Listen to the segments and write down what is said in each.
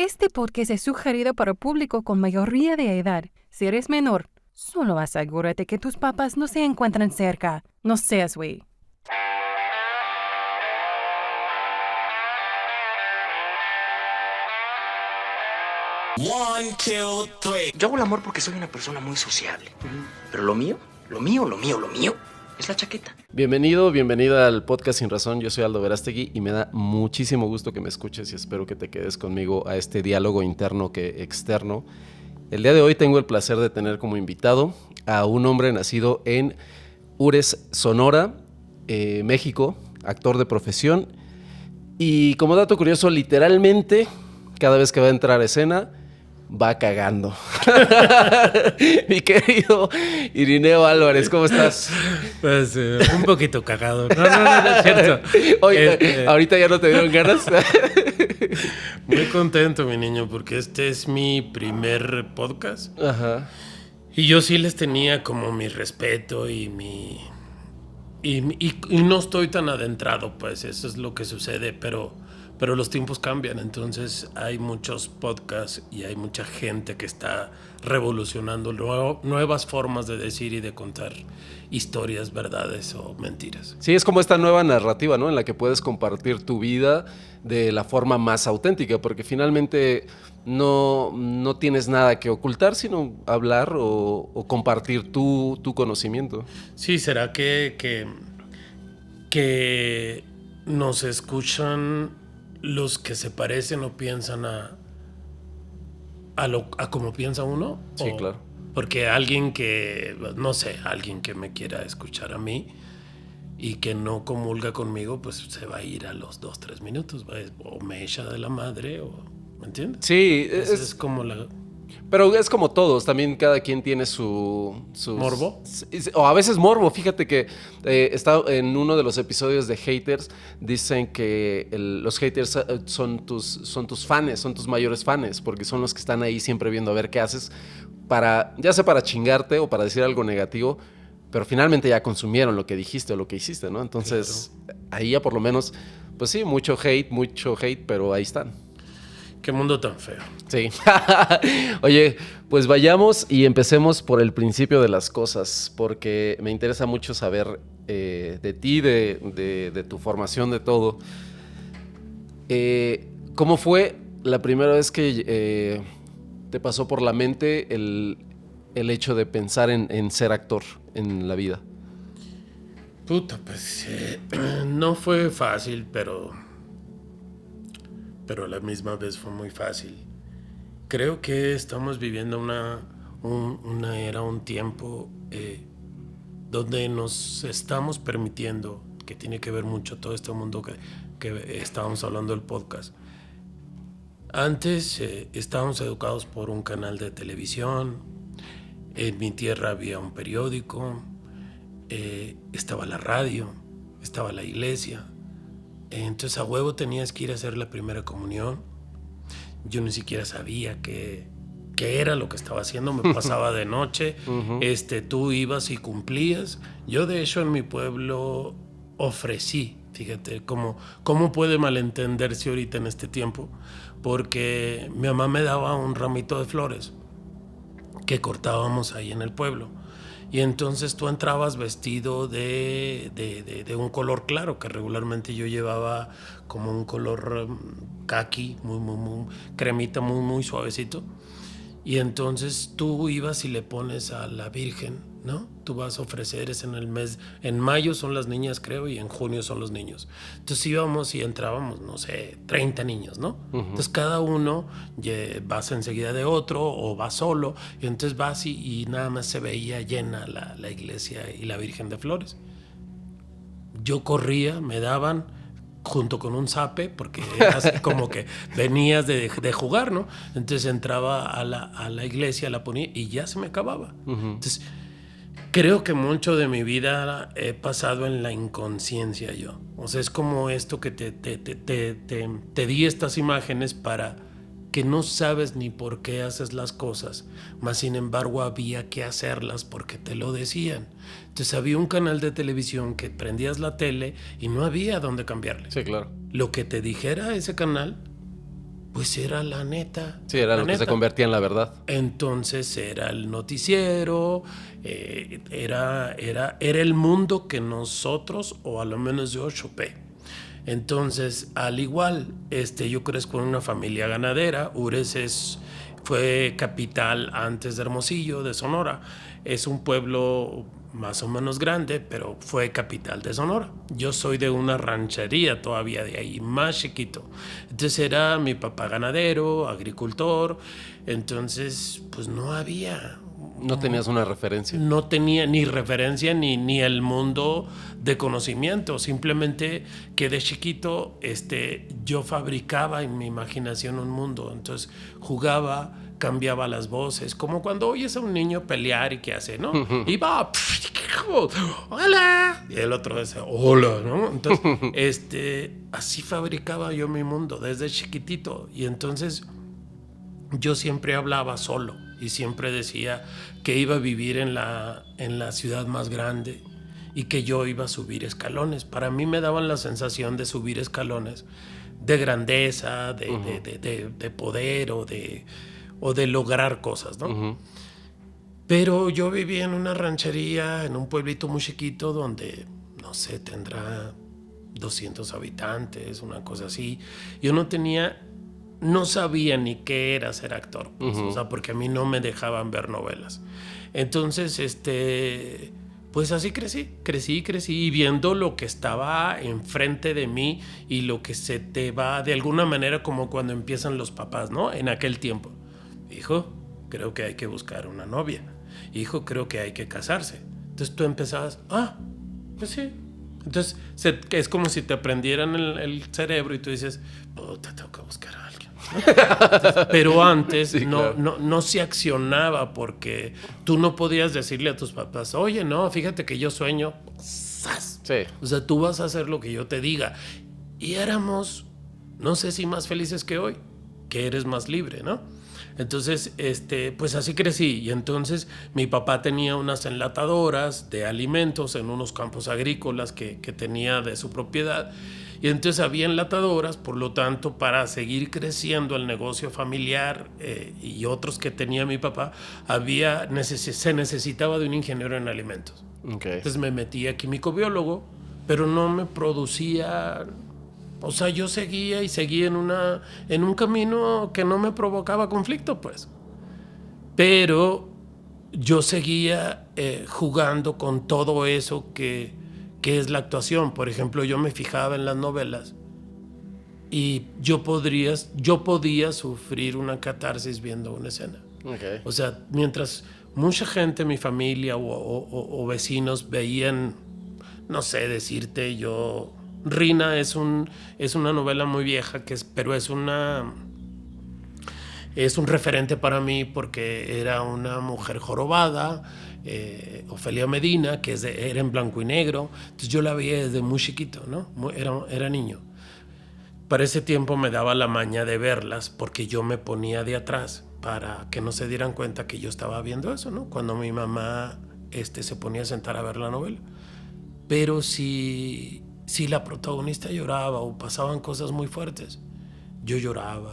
Este podcast es sugerido para público con mayoría de edad. Si eres menor, solo asegúrate que tus papás no se encuentran cerca. No seas güey. One, two, three. Yo hago el amor porque soy una persona muy sociable. Pero lo mío es la chaqueta. Bienvenida al podcast Sin Razón. Yo soy Aldo Verástegui y me da muchísimo gusto que me escuches y espero que te quedes conmigo a este diálogo interno que externo. El día de hoy tengo el placer de tener como invitado a un hombre nacido en Ures, Sonora, México, actor de profesión. Y como dato curioso, literalmente, cada vez que va a entrar a escena, va cagando. Mi querido Irineo Álvarez, ¿cómo estás? Pues un poquito cagado. No es cierto. Oye, ¿ahorita ya no te dieron ganas? Muy contento, mi niño, porque este es mi primer podcast. Ajá. Y yo sí les tenía como mi respeto y no estoy tan adentrado, pues eso es lo que sucede, pero los tiempos cambian, entonces hay muchos podcasts y hay mucha gente que está revolucionando nuevas formas de decir y de contar historias, verdades o mentiras. Sí, es como esta nueva narrativa, ¿no? En la que puedes compartir tu vida de la forma más auténtica, porque finalmente no tienes nada que ocultar, sino hablar o compartir tu conocimiento. Sí, ¿será que nos escuchan los que se parecen o piensan a como piensa uno? Sí, claro. Porque alguien que me quiera escuchar a mí y que no comulga conmigo, pues se va a ir a los 2-3 minutos, o me echa de la madre, ¿me entiendes? Sí, es como la... Pero es como todos, también cada quien tiene su ¿Morbo? O a veces morbo. Fíjate que está en uno de los episodios de Haters, dicen que los haters son tus fans, son tus mayores fans, porque son los que están ahí siempre viendo a ver qué haces, ya sea para chingarte o para decir algo negativo, pero finalmente ya consumieron lo que dijiste o lo que hiciste, ¿no? Entonces, claro, ahí ya por lo menos, pues sí, mucho hate, pero ahí están. Qué mundo tan feo. Sí. Oye, pues vayamos y empecemos por el principio de las cosas, porque me interesa mucho saber de ti, de tu formación, de todo. ¿Cómo fue la primera vez que te pasó por la mente el hecho de pensar en ser actor en la vida? Puta, pues no fue fácil, pero a la misma vez fue muy fácil. Creo que estamos viviendo una era, un tiempo donde nos estamos permitiendo, que tiene que ver mucho todo este mundo que estábamos hablando del podcast. Antes estábamos educados por un canal de televisión, en mi tierra había un periódico, estaba la radio, estaba la iglesia. Entonces a huevo tenías que ir a hacer la primera comunión. Yo ni siquiera sabía qué era lo que estaba haciendo. Me pasaba de noche. Uh-huh. Tú ibas y cumplías. Yo de hecho en mi pueblo ofrecí. Fíjate cómo puede malentenderse ahorita en este tiempo. Porque mi mamá me daba un ramito de flores que cortábamos ahí en el pueblo. Y entonces tú entrabas vestido de un color claro, que regularmente yo llevaba como un color caqui, muy cremita, muy suavecito. Y entonces tú ibas y le pones a la Virgen, ¿no? Tú vas a ofrecer, es en el mes, en mayo son las niñas, creo, y en junio son los niños. Entonces íbamos y entrábamos, no sé, 30 niños, ¿no? Uh-huh. Entonces cada uno vas enseguida de otro o vas solo, y entonces vas y nada más se veía llena la iglesia y la Virgen de Flores. Yo corría, me daban junto con un zape, porque era así como que venías de jugar, ¿no? Entonces entraba a la iglesia, la ponía y ya se me acababa. Uh-huh. Entonces, creo que mucho de mi vida he pasado en la inconsciencia yo. O sea, es como esto que te di estas imágenes para que no sabes ni por qué haces las cosas, mas sin embargo había que hacerlas porque te lo decían. Entonces había un canal de televisión que prendías la tele y no había dónde cambiarle. Sí, claro. Lo que te dijera ese canal pues era la neta. Sí, era la lo que neta. se convertía en la verdad. Entonces era el noticiero, era el mundo que nosotros, o a lo menos yo, chopé. Entonces, al igual, yo crezco en una familia ganadera. Ures fue capital antes de Hermosillo, de Sonora. Es un pueblo más o menos grande, pero fue capital de Sonora. Yo soy de una ranchería todavía de ahí, más chiquito. Entonces era mi papá ganadero, agricultor. Entonces, pues no había... No tenías una referencia. No tenía ni referencia ni el mundo de conocimiento. Simplemente que de chiquito yo fabricaba en mi imaginación un mundo. Entonces jugaba, cambiaba las voces, como cuando oyes a un niño pelear y qué hace, ¿no? Y va, hola, y el otro dice, hola, ¿no? Entonces, así fabricaba yo mi mundo desde chiquitito. Y entonces yo siempre hablaba solo y siempre decía que iba a vivir en la ciudad más grande y que yo iba a subir escalones. Para mí me daban la sensación de subir escalones, de grandeza, de poder o de lograr cosas, ¿no? Pero yo vivía en una ranchería, en un pueblito muy chiquito donde, no sé, tendrá 200 habitantes, una cosa así. Yo no sabía ni qué era ser actor, pues, o sea, porque a mí no me dejaban ver novelas. Entonces, pues así crecí y viendo lo que estaba enfrente de mí y lo que se te va de alguna manera, como cuando empiezan los papás, ¿no? En aquel tiempo. Hijo, creo que hay que buscar una novia. Hijo, creo que hay que casarse. Entonces tú empezabas, pues sí. Entonces es como si te prendieran el cerebro y tú dices, te tengo que buscar a alguien. Entonces, pero antes sí, claro, no se accionaba porque tú no podías decirle a tus papás, oye, no, fíjate que yo sueño. ¡Sas! Sí. O sea, tú vas a hacer lo que yo te diga. Y éramos, no sé si más felices que hoy, que eres más libre, ¿no? Entonces, pues así crecí. Y entonces mi papá tenía unas enlatadoras de alimentos en unos campos agrícolas que tenía de su propiedad. Y entonces había enlatadoras, por lo tanto, para seguir creciendo el negocio familiar y otros que tenía mi papá, se necesitaba de un ingeniero en alimentos. Okay. Entonces me metí a químico biólogo, pero no me producía... O sea, yo seguía en un camino que no me provocaba conflicto, pues. Pero yo seguía jugando con todo eso que es la actuación. Por ejemplo, yo me fijaba en las novelas y yo podía sufrir una catarsis viendo una escena. Okay. O sea, mientras mucha gente, mi familia o vecinos veían, no sé, decirte yo... Rina es una novela muy vieja, pero es un referente para mí porque era una mujer jorobada, Ofelia Medina, que era en blanco y negro. Entonces yo la veía desde muy chiquito, ¿no? Era niño. Para ese tiempo me daba la maña de verlas porque yo me ponía de atrás para que no se dieran cuenta que yo estaba viendo eso, ¿no? Cuando mi mamá se ponía a sentar a ver la novela. Pero si la protagonista lloraba o pasaban cosas muy fuertes, yo lloraba.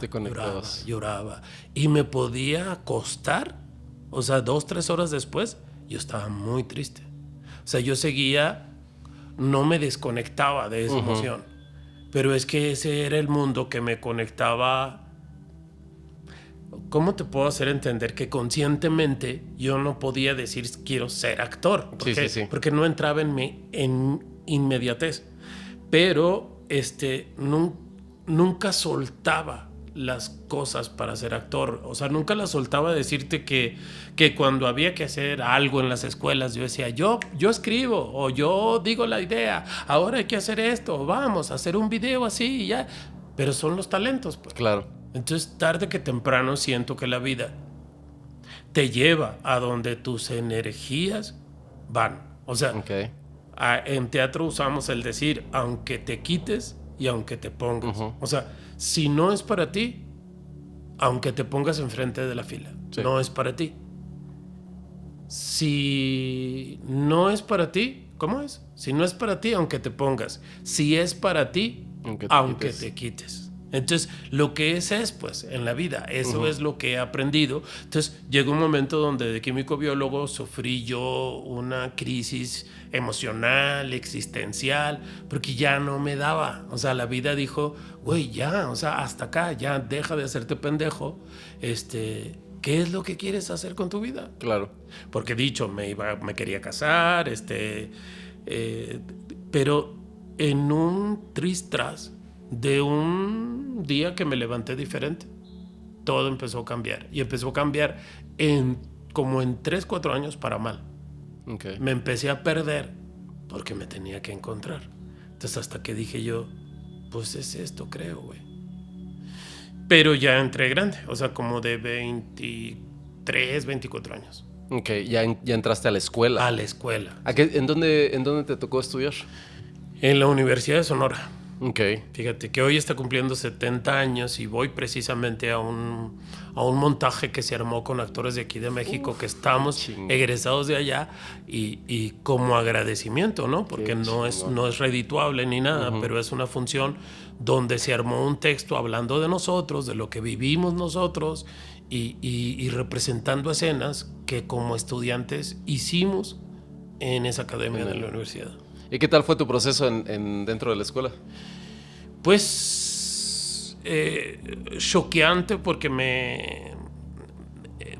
Y me podía acostar, o sea, 2-3 horas después, yo estaba muy triste. O sea, yo seguía, no me desconectaba de esa emoción, pero es que ese era el mundo que me conectaba. ¿Cómo te puedo hacer entender que conscientemente yo no podía decir quiero ser actor? Porque no entraba en inmediatez. Pero nunca soltaba las cosas para ser actor. O sea, nunca las soltaba decirte que cuando había que hacer algo en las escuelas, yo decía, yo escribo o yo digo la idea, ahora hay que hacer esto, vamos a hacer un video así y ya. Pero son los talentos, pues. Claro. Entonces, tarde que temprano siento que la vida te lleva a donde tus energías van. O sea... Okay. En teatro usamos el decir, aunque te quites y aunque te pongas. O sea, si no es para ti, aunque te pongas enfrente de la fila, no es para ti. Si no es para ti, ¿cómo es? Si no es para ti, aunque te pongas. Si es para ti, aunque te quites. Entonces, lo que es, pues, en la vida. Eso es lo que he aprendido. Entonces, llegó un momento donde de químico biólogo sufrí yo una crisis emocional, existencial, porque ya no me daba. O sea, la vida dijo, güey, ya, o sea, hasta acá, ya deja de hacerte pendejo. ¿Qué es lo que quieres hacer con tu vida? Claro. Porque dicho, me quería casar, pero en un tras de un día que me levanté diferente, todo empezó a cambiar. Y empezó a cambiar como en 3, 4 años para mal. Okay. Me empecé a perder porque me tenía que encontrar. Entonces hasta que dije yo, pues es esto, creo, güey. Pero ya entré grande, o sea, como de 23, 24 años. Ok, ya entraste a la escuela. A la escuela. ¿En dónde te tocó estudiar? En la Universidad de Sonora. Ok. Fíjate que hoy está cumpliendo 70 años y voy precisamente a un montaje que se armó con actores de aquí de México que estamos egresados de allá y como agradecimiento, ¿no? Porque no es redituable ni nada, pero es una función donde se armó un texto hablando de nosotros, de lo que vivimos nosotros y representando escenas que como estudiantes hicimos en esa academia de la universidad. ¿Y qué tal fue tu proceso dentro de la escuela? Pues choqueante porque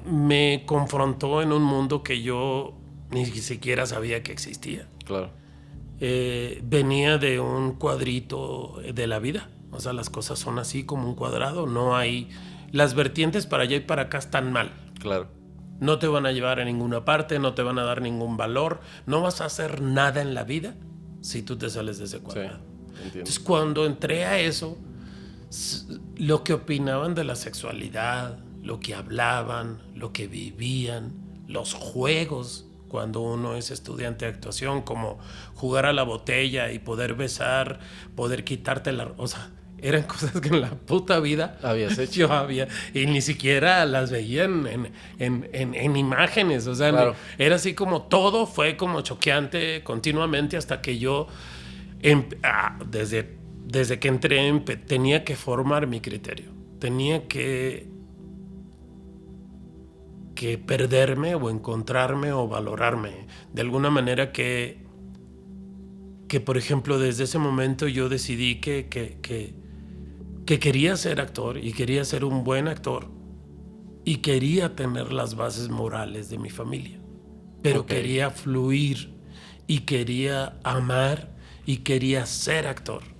me confrontó en un mundo que yo ni siquiera sabía que existía. Claro. Venía de un cuadrito de la vida. O sea, las cosas son así como un cuadrado. No hay... Las vertientes para allá y para acá están mal. Claro. No te van a llevar a ninguna parte, no te van a dar ningún valor, no vas a hacer nada en la vida si tú te sales de ese cuadrado. Sí, entiendo. Entonces, cuando entré a eso, lo que opinaban de la sexualidad, lo que hablaban, lo que vivían, los juegos, cuando uno es estudiante de actuación, como jugar a la botella y poder besar, poder quitarte la... O sea, eran cosas que en la puta vida habías hecho. Yo había, y ni siquiera las veía en imágenes. O sea, claro. Era así como todo fue como choqueante continuamente hasta que yo, desde que entré, tenía que formar mi criterio. Tenía que perderme o encontrarme o valorarme. De alguna manera que por ejemplo, desde ese momento yo decidí que quería ser actor y quería ser un buen actor y quería tener las bases morales de mi familia, pero quería fluir y quería amar y quería ser actor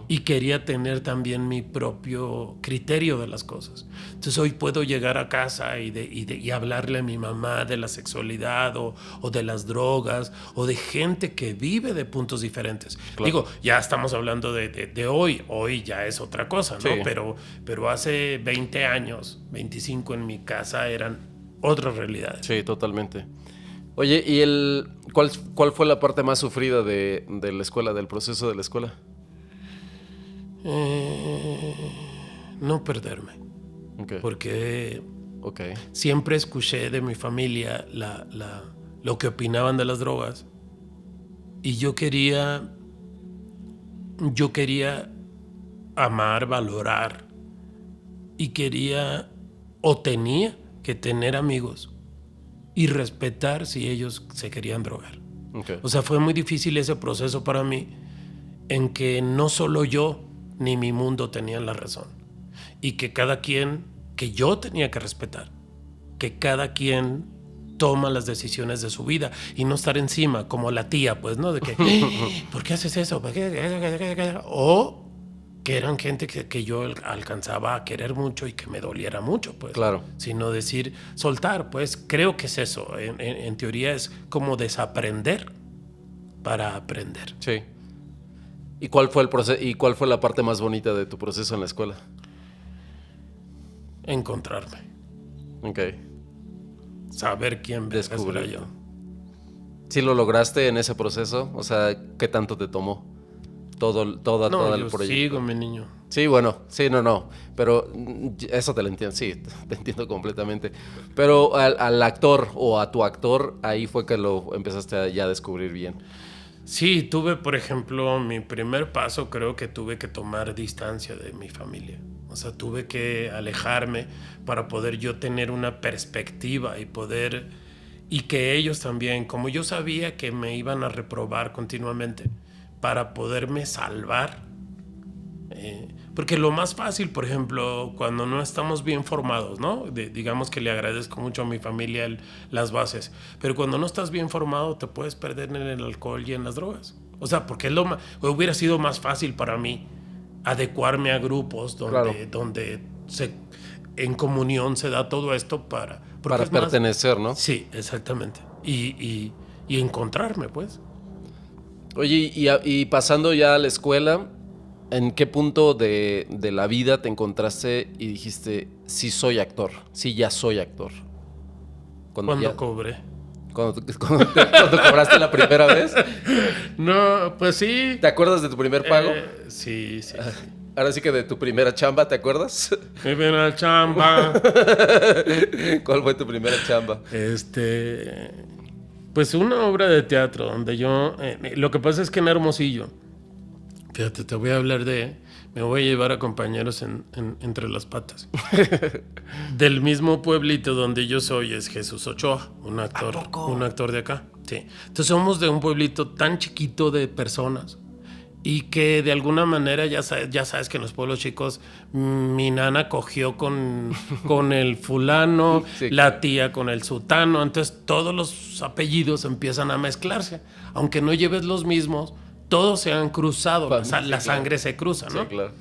y quería tener también mi propio criterio de las cosas. Entonces hoy puedo llegar a casa y hablarle a mi mamá de la sexualidad o de las drogas o de gente que vive de puntos diferentes. Claro. Digo, ya estamos hablando de hoy ya es otra cosa, ¿no? Sí. Pero hace 20 años, 25 en mi casa eran otras realidades. Sí, totalmente. Oye, ¿y cuál fue la parte más sufrida de la escuela, del proceso de la escuela? No perderme. Porque siempre escuché de mi familia lo que opinaban de las drogas y yo quería amar, valorar y tenía que tener amigos y respetar si ellos se querían drogar. O sea, fue muy difícil ese proceso para mí en que no solo yo ni mi mundo tenían la razón y que cada quien, que yo tenía que respetar, que cada quien toma las decisiones de su vida y no estar encima como la tía, pues, ¿no? De que, ¿por qué haces eso? ¿Por qué? O que eran gente que yo alcanzaba a querer mucho y que me doliera mucho, pues. Claro. Sino decir, soltar, pues, creo que es eso. En teoría es como desaprender para aprender. Sí. ¿Y cuál fue el proceso y cuál fue la parte más bonita de tu proceso en la escuela? Encontrarme. Saber quién era yo. ¿Sí lo lograste en ese proceso? O sea, ¿qué tanto te tomó todo el proyecto? Sigo, mi niño. Sí, bueno, sí, no. Pero eso te lo entiendo, sí, te entiendo completamente. Pero al actor o a tu actor, ahí fue que lo empezaste a ya descubrir bien. Sí, tuve, por ejemplo, mi primer paso, creo que tuve que tomar distancia de mi familia. O sea, tuve que alejarme para poder yo tener una perspectiva y que ellos también, como yo sabía que me iban a reprobar continuamente, para poderme salvar. Porque lo más fácil, por ejemplo, cuando no estamos bien formados, ¿no? Digamos que le agradezco mucho a mi familia las bases, pero cuando no estás bien formado te puedes perder en el alcohol y en las drogas. O sea, porque hubiera sido más fácil para mí adecuarme a grupos donde en comunión se da todo esto para pertenecer, ¿no? Sí, exactamente. Y encontrarme, pues. Oye, y pasando ya a la escuela, ¿en qué punto de la vida te encontraste y dijiste, sí soy actor, sí ya soy actor? Cuando cobré. ¿Cuando cobraste la primera vez? No, pues sí. ¿Te acuerdas de tu primer pago? Sí. Ahora sí que de tu primera chamba, ¿te acuerdas? Mi primera chamba. ¿Cuál fue tu primera chamba? Pues una obra de teatro donde yo... lo que pasa es que en Hermosillo, fíjate, te voy a hablar me voy a llevar a compañeros entre las patas. Del mismo pueblito donde yo soy es Jesús Ochoa, un actor de acá. Sí. Entonces somos de un pueblito tan chiquito de personas y que de alguna manera ya sabes que en los pueblos chicos mi nana cogió con el fulano, sí, la tía con el sutano, entonces todos los apellidos empiezan a mezclarse, aunque no lleves los mismos, todos se han cruzado, la sangre se cruza, ¿no? Sí, claro.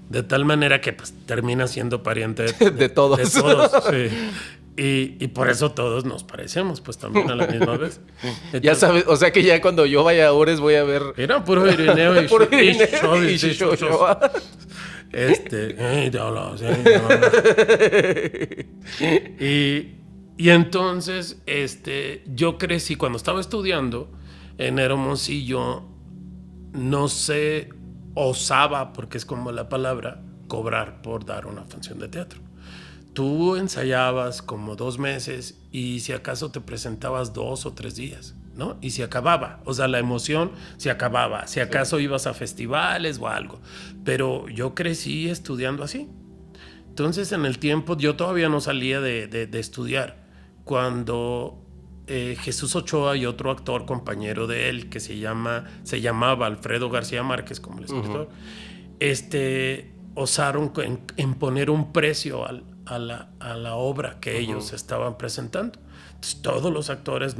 De tal manera que pues termina siendo pariente de todos. De todos, sí. Y por eso todos nos parecemos, pues también a la misma vez. Entonces, ya sabes, o sea que ya cuando yo vaya a Ures voy a ver... Era puro Irineo y Shoshua. Y entonces yo crecí, cuando estaba estudiando en Hermosillo, no se osaba, porque es como la palabra, cobrar por dar una función de teatro. Tú ensayabas como 2 meses y si acaso te presentabas 2 o 3 días, ¿no? Y se acababa, o sea, la emoción se acababa, si acaso ibas a festivales o algo. Pero yo crecí estudiando así. Entonces, en el tiempo, yo todavía no salía de estudiar. Cuando Jesús Ochoa y otro actor compañero de él, que se llamaba Alfredo García Márquez, como el escritor, osaron en poner un precio a la obra que ellos estaban presentando. Entonces, todos los actores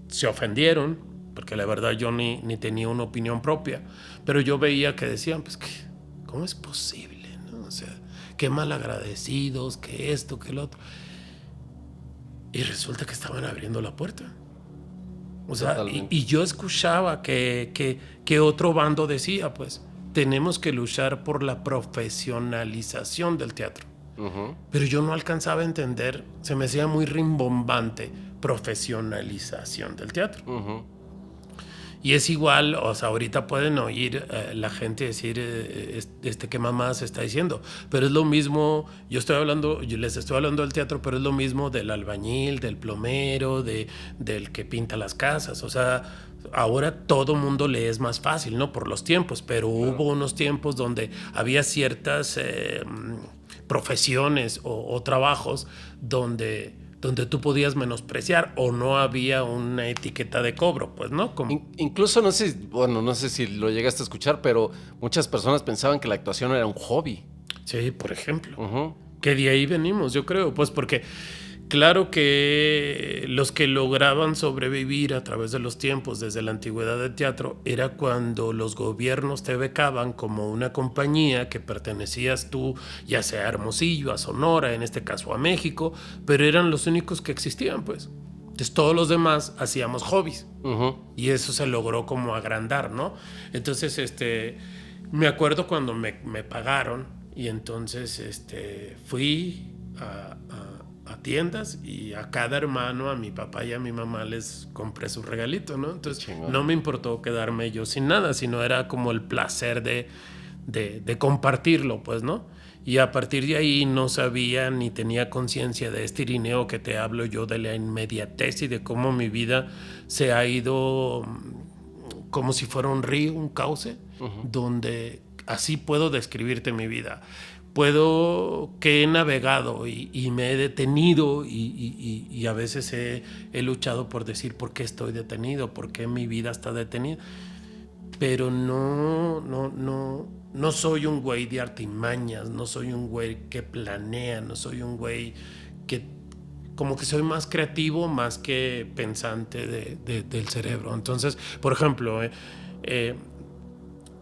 se ofendieron, porque la verdad yo ni tenía una opinión propia, pero yo veía que decían, pues, ¿cómo es posible, no? O sea, qué malagradecidos, que esto, que lo otro. Y resulta que estaban abriendo la puerta. O sea, y yo escuchaba que otro bando decía, pues, tenemos que luchar por la profesionalización del teatro. Pero yo no alcanzaba a entender, se me hacía muy rimbombante, profesionalización del teatro. Y es igual, o sea, ahorita pueden oír la gente decir que mamá se está diciendo, pero es lo mismo, yo les estoy hablando del teatro, pero es lo mismo del albañil, del plomero, del que pinta las casas. O sea, ahora todo mundo le es más fácil, ¿no? Por los tiempos, pero hubo unos tiempos donde había ciertas profesiones o trabajos donde tú podías menospreciar o no había una etiqueta de cobro, pues, ¿no? Incluso no sé si lo llegaste a escuchar, pero muchas personas pensaban que la actuación era un hobby. Sí, por ejemplo. Que de ahí venimos, yo creo, pues porque claro que los que lograban sobrevivir a través de los tiempos desde la antigüedad del teatro era cuando los gobiernos te becaban como una compañía que pertenecías tú, ya sea a Hermosillo, a Sonora, en este caso a México, pero eran los únicos que existían, pues. Entonces todos los demás hacíamos hobbies y eso se logró como agrandar, ¿no? Entonces me acuerdo cuando me pagaron y entonces fui a tiendas y a cada hermano, a mi papá y a mi mamá les compré su regalito, ¿no? Entonces no me importó quedarme yo sin nada, sino era como el placer de compartirlo, pues, ¿no? Y a partir de ahí no sabía ni tenía conciencia de este Irineo que te hablo yo, de la inmediatez y de cómo mi vida se ha ido como si fuera un río, un cauce, donde así puedo describirte mi vida. Que he navegado y me he detenido y a veces he luchado por decir por qué estoy detenido, por qué mi vida está detenida. Pero no soy un güey de artimañas, no soy un güey que planea, no soy un güey que como que soy más creativo más que pensante del cerebro. Entonces, por ejemplo,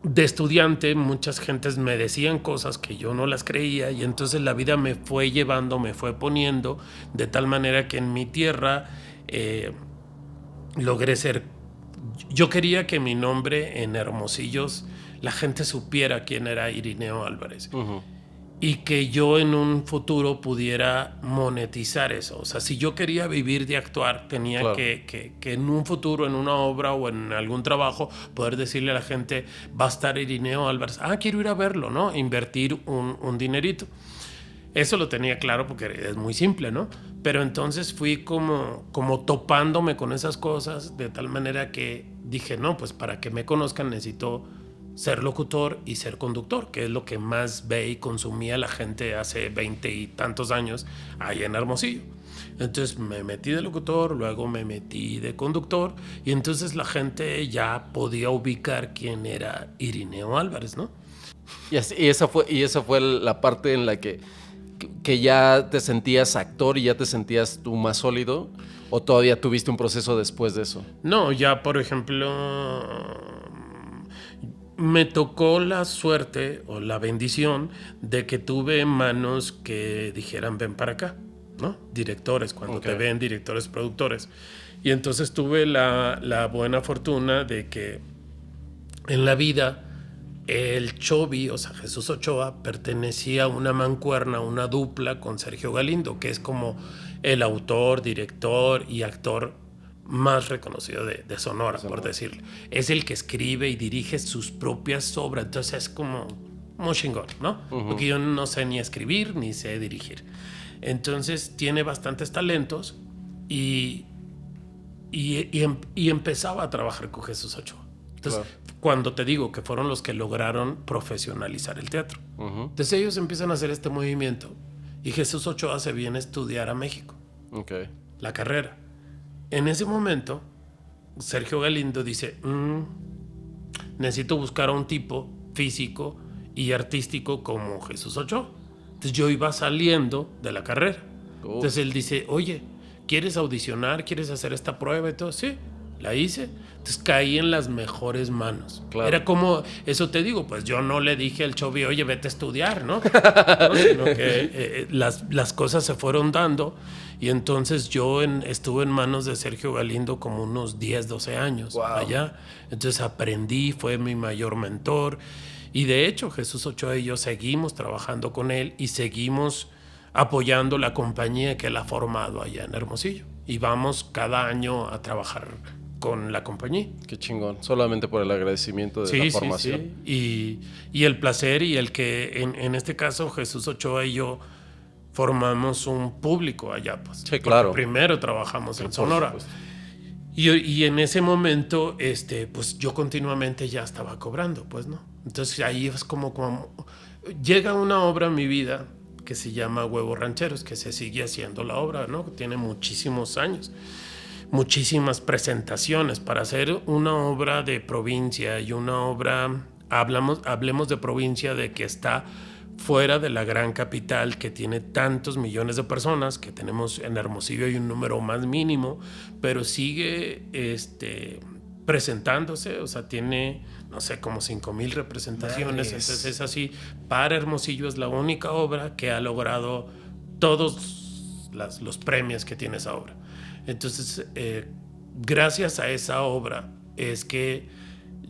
de estudiante muchas gentes me decían cosas que yo no las creía y entonces la vida me fue llevando, me fue poniendo de tal manera que en mi tierra logré ser. Yo quería que mi nombre en Hermosillos la gente supiera quién era Irineo Álvarez. Y que yo en un futuro pudiera monetizar eso. O sea, si yo quería vivir de actuar, tenía claro. que en un futuro, en una obra o en algún trabajo, poder decirle a la gente, va a estar Irineo Álvarez. Quiero ir a verlo, ¿no? Invertir un dinerito. Eso lo tenía claro porque es muy simple, ¿no? Pero entonces fui como topándome con esas cosas de tal manera que dije, no, pues para que me conozcan necesito ser locutor y ser conductor, que es lo que más ve y consumía la gente hace 20 y tantos años allá en Hermosillo. Entonces me metí de locutor, luego me metí de conductor y entonces la gente ya podía ubicar quién era Irineo Álvarez, ¿no? Y esa fue la parte en la que ya te sentías actor y ya te sentías tú más sólido, ¿o todavía tuviste un proceso después de eso? No, ya por ejemplo me tocó la suerte o la bendición de que tuve manos que dijeran ven para acá, ¿no? Directores, cuando te ven, directores, productores. Y entonces tuve la buena fortuna de que en la vida el Chovi, o sea, Jesús Ochoa, pertenecía a una mancuerna, una dupla con Sergio Galindo, que es como el autor, director y actor más reconocido de Sonora, por decirlo. Es el que escribe y dirige sus propias obras, entonces es como muy chingón, ¿no? Porque yo no sé ni escribir ni sé dirigir. Entonces tiene bastantes talentos y empezaba a trabajar con Jesús Ochoa. Entonces, cuando te digo que fueron los que lograron profesionalizar el teatro. Entonces ellos empiezan a hacer este movimiento y Jesús Ochoa se viene a estudiar a México. La carrera. En ese momento, Sergio Galindo dice, necesito buscar a un tipo físico y artístico como Jesús Ochoa. Entonces yo iba saliendo de la carrera. Entonces él dice, oye, ¿quieres audicionar? ¿Quieres hacer esta prueba? Y todo, sí, la hice. Entonces caí en las mejores manos. Claro. Era como, eso te digo, pues yo no le dije al Chovi, oye, vete a estudiar, ¿no? No, sino que las cosas se fueron dando y entonces yo estuve en manos de Sergio Galindo como unos 10, 12 años allá. Entonces aprendí, fue mi mayor mentor y de hecho Jesús Ochoa y yo seguimos trabajando con él y seguimos apoyando la compañía que él ha formado allá en Hermosillo y vamos cada año a trabajar con la compañía. Qué chingón, solamente por el agradecimiento de la formación. Sí. Y el placer y el que en este caso Jesús Ochoa y yo formamos un público allá, pues. Sí, claro. Primero trabajamos en Sonora. Y en ese momento, pues yo continuamente ya estaba cobrando, pues, ¿no? Entonces ahí es como llega una obra en mi vida que se llama Huevos Rancheros, que se sigue haciendo la obra, ¿no? Tiene muchísimos años. Muchísimas presentaciones para hacer una obra de provincia y una obra, hablemos de provincia, de que está fuera de la gran capital que tiene tantos millones de personas, que tenemos en Hermosillo hay un número más mínimo, pero sigue presentándose, o sea, tiene, no sé, como 5,000 representaciones. Entonces es así, para Hermosillo es la única obra que ha logrado todos los premios que tiene esa obra. Entonces, gracias a esa obra es que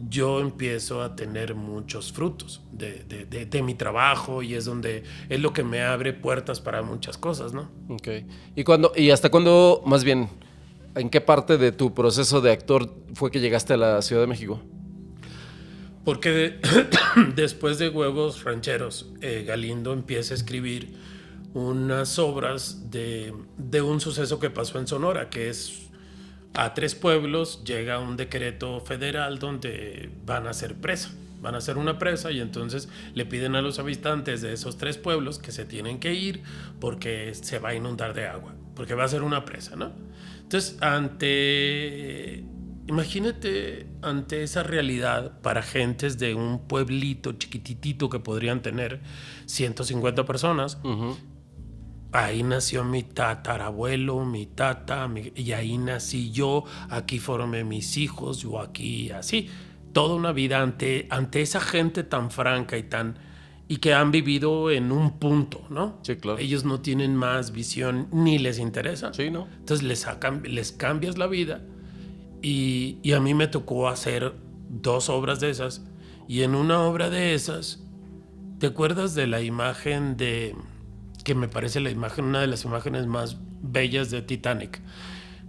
yo empiezo a tener muchos frutos de mi trabajo y es lo que me abre puertas para muchas cosas, ¿no? Okay. ¿Y hasta cuándo, más bien, en qué parte de tu proceso de actor fue que llegaste a la Ciudad de México? Porque después de Huevos Rancheros, Galindo empieza a escribir unas obras de un suceso que pasó en Sonora, que es a 3 pueblos llega un decreto federal donde van a hacer presa. Van a hacer una presa y entonces le piden a los habitantes de esos 3 pueblos que se tienen que ir porque se va a inundar de agua, porque va a ser una presa, ¿no? Entonces, imagínate ante esa realidad para gentes de un pueblito chiquititito que podrían tener 150 personas. Ahí nació mi tatarabuelo, mi tata, y ahí nací yo, aquí formé mis hijos, yo aquí, así. Toda una vida ante esa gente tan franca y que han vivido en un punto, ¿no? Sí, claro. Ellos no tienen más visión ni les interesa. Sí, ¿no? Entonces les cambias la vida y a mí me tocó hacer 2 obras de esas. Y en una obra de esas, ¿te acuerdas de la imagen que me parece una de las imágenes más bellas de Titanic?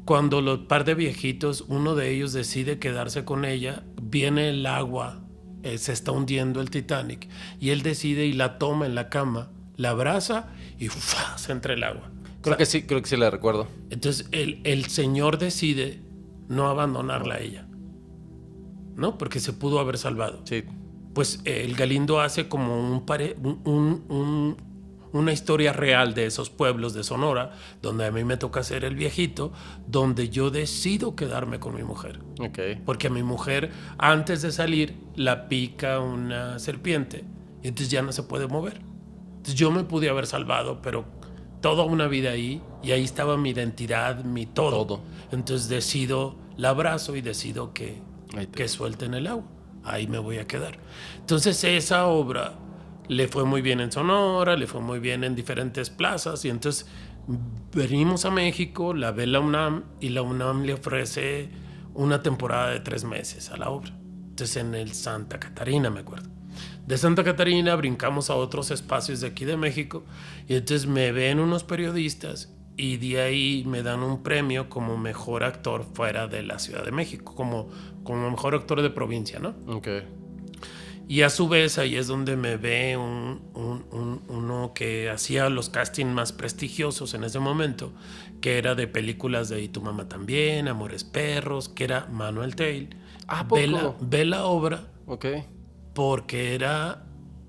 Cuando los par de viejitos, uno de ellos decide quedarse con ella, viene el agua, se está hundiendo el Titanic, y él decide y la toma en la cama, la abraza y ¡fua! Se entra el agua. Creo que sí la recuerdo. Entonces el señor decide no abandonarla a ella, ¿no? Porque se pudo haber salvado. Sí. Pues el Galindo hace como una historia real de esos pueblos de Sonora, donde a mí me toca ser el viejito, donde yo decido quedarme con mi mujer. Ok. Porque a mi mujer, antes de salir, la pica una serpiente y entonces ya no se puede mover. Entonces yo me pude haber salvado, pero toda una vida ahí, y ahí estaba mi identidad, mi todo. Entonces la abrazo y decido que suelten el agua. Ahí me voy a quedar. Entonces esa obra le fue muy bien en Sonora, le fue muy bien en diferentes plazas, y entonces venimos a México, la ve la UNAM, y la UNAM le ofrece una temporada de 3 meses a la obra. Entonces en el Santa Catarina, me acuerdo. De Santa Catarina brincamos a otros espacios de aquí de México, y entonces me ven unos periodistas, y de ahí me dan un premio como mejor actor fuera de la Ciudad de México, como mejor actor de provincia, ¿no? Ok. Y a su vez ahí es donde me ve uno que hacía los castings más prestigiosos en ese momento, que era de películas de Y tu mamá también, Amores Perros, que era Manuel Teil. Ve la obra. Ok. Porque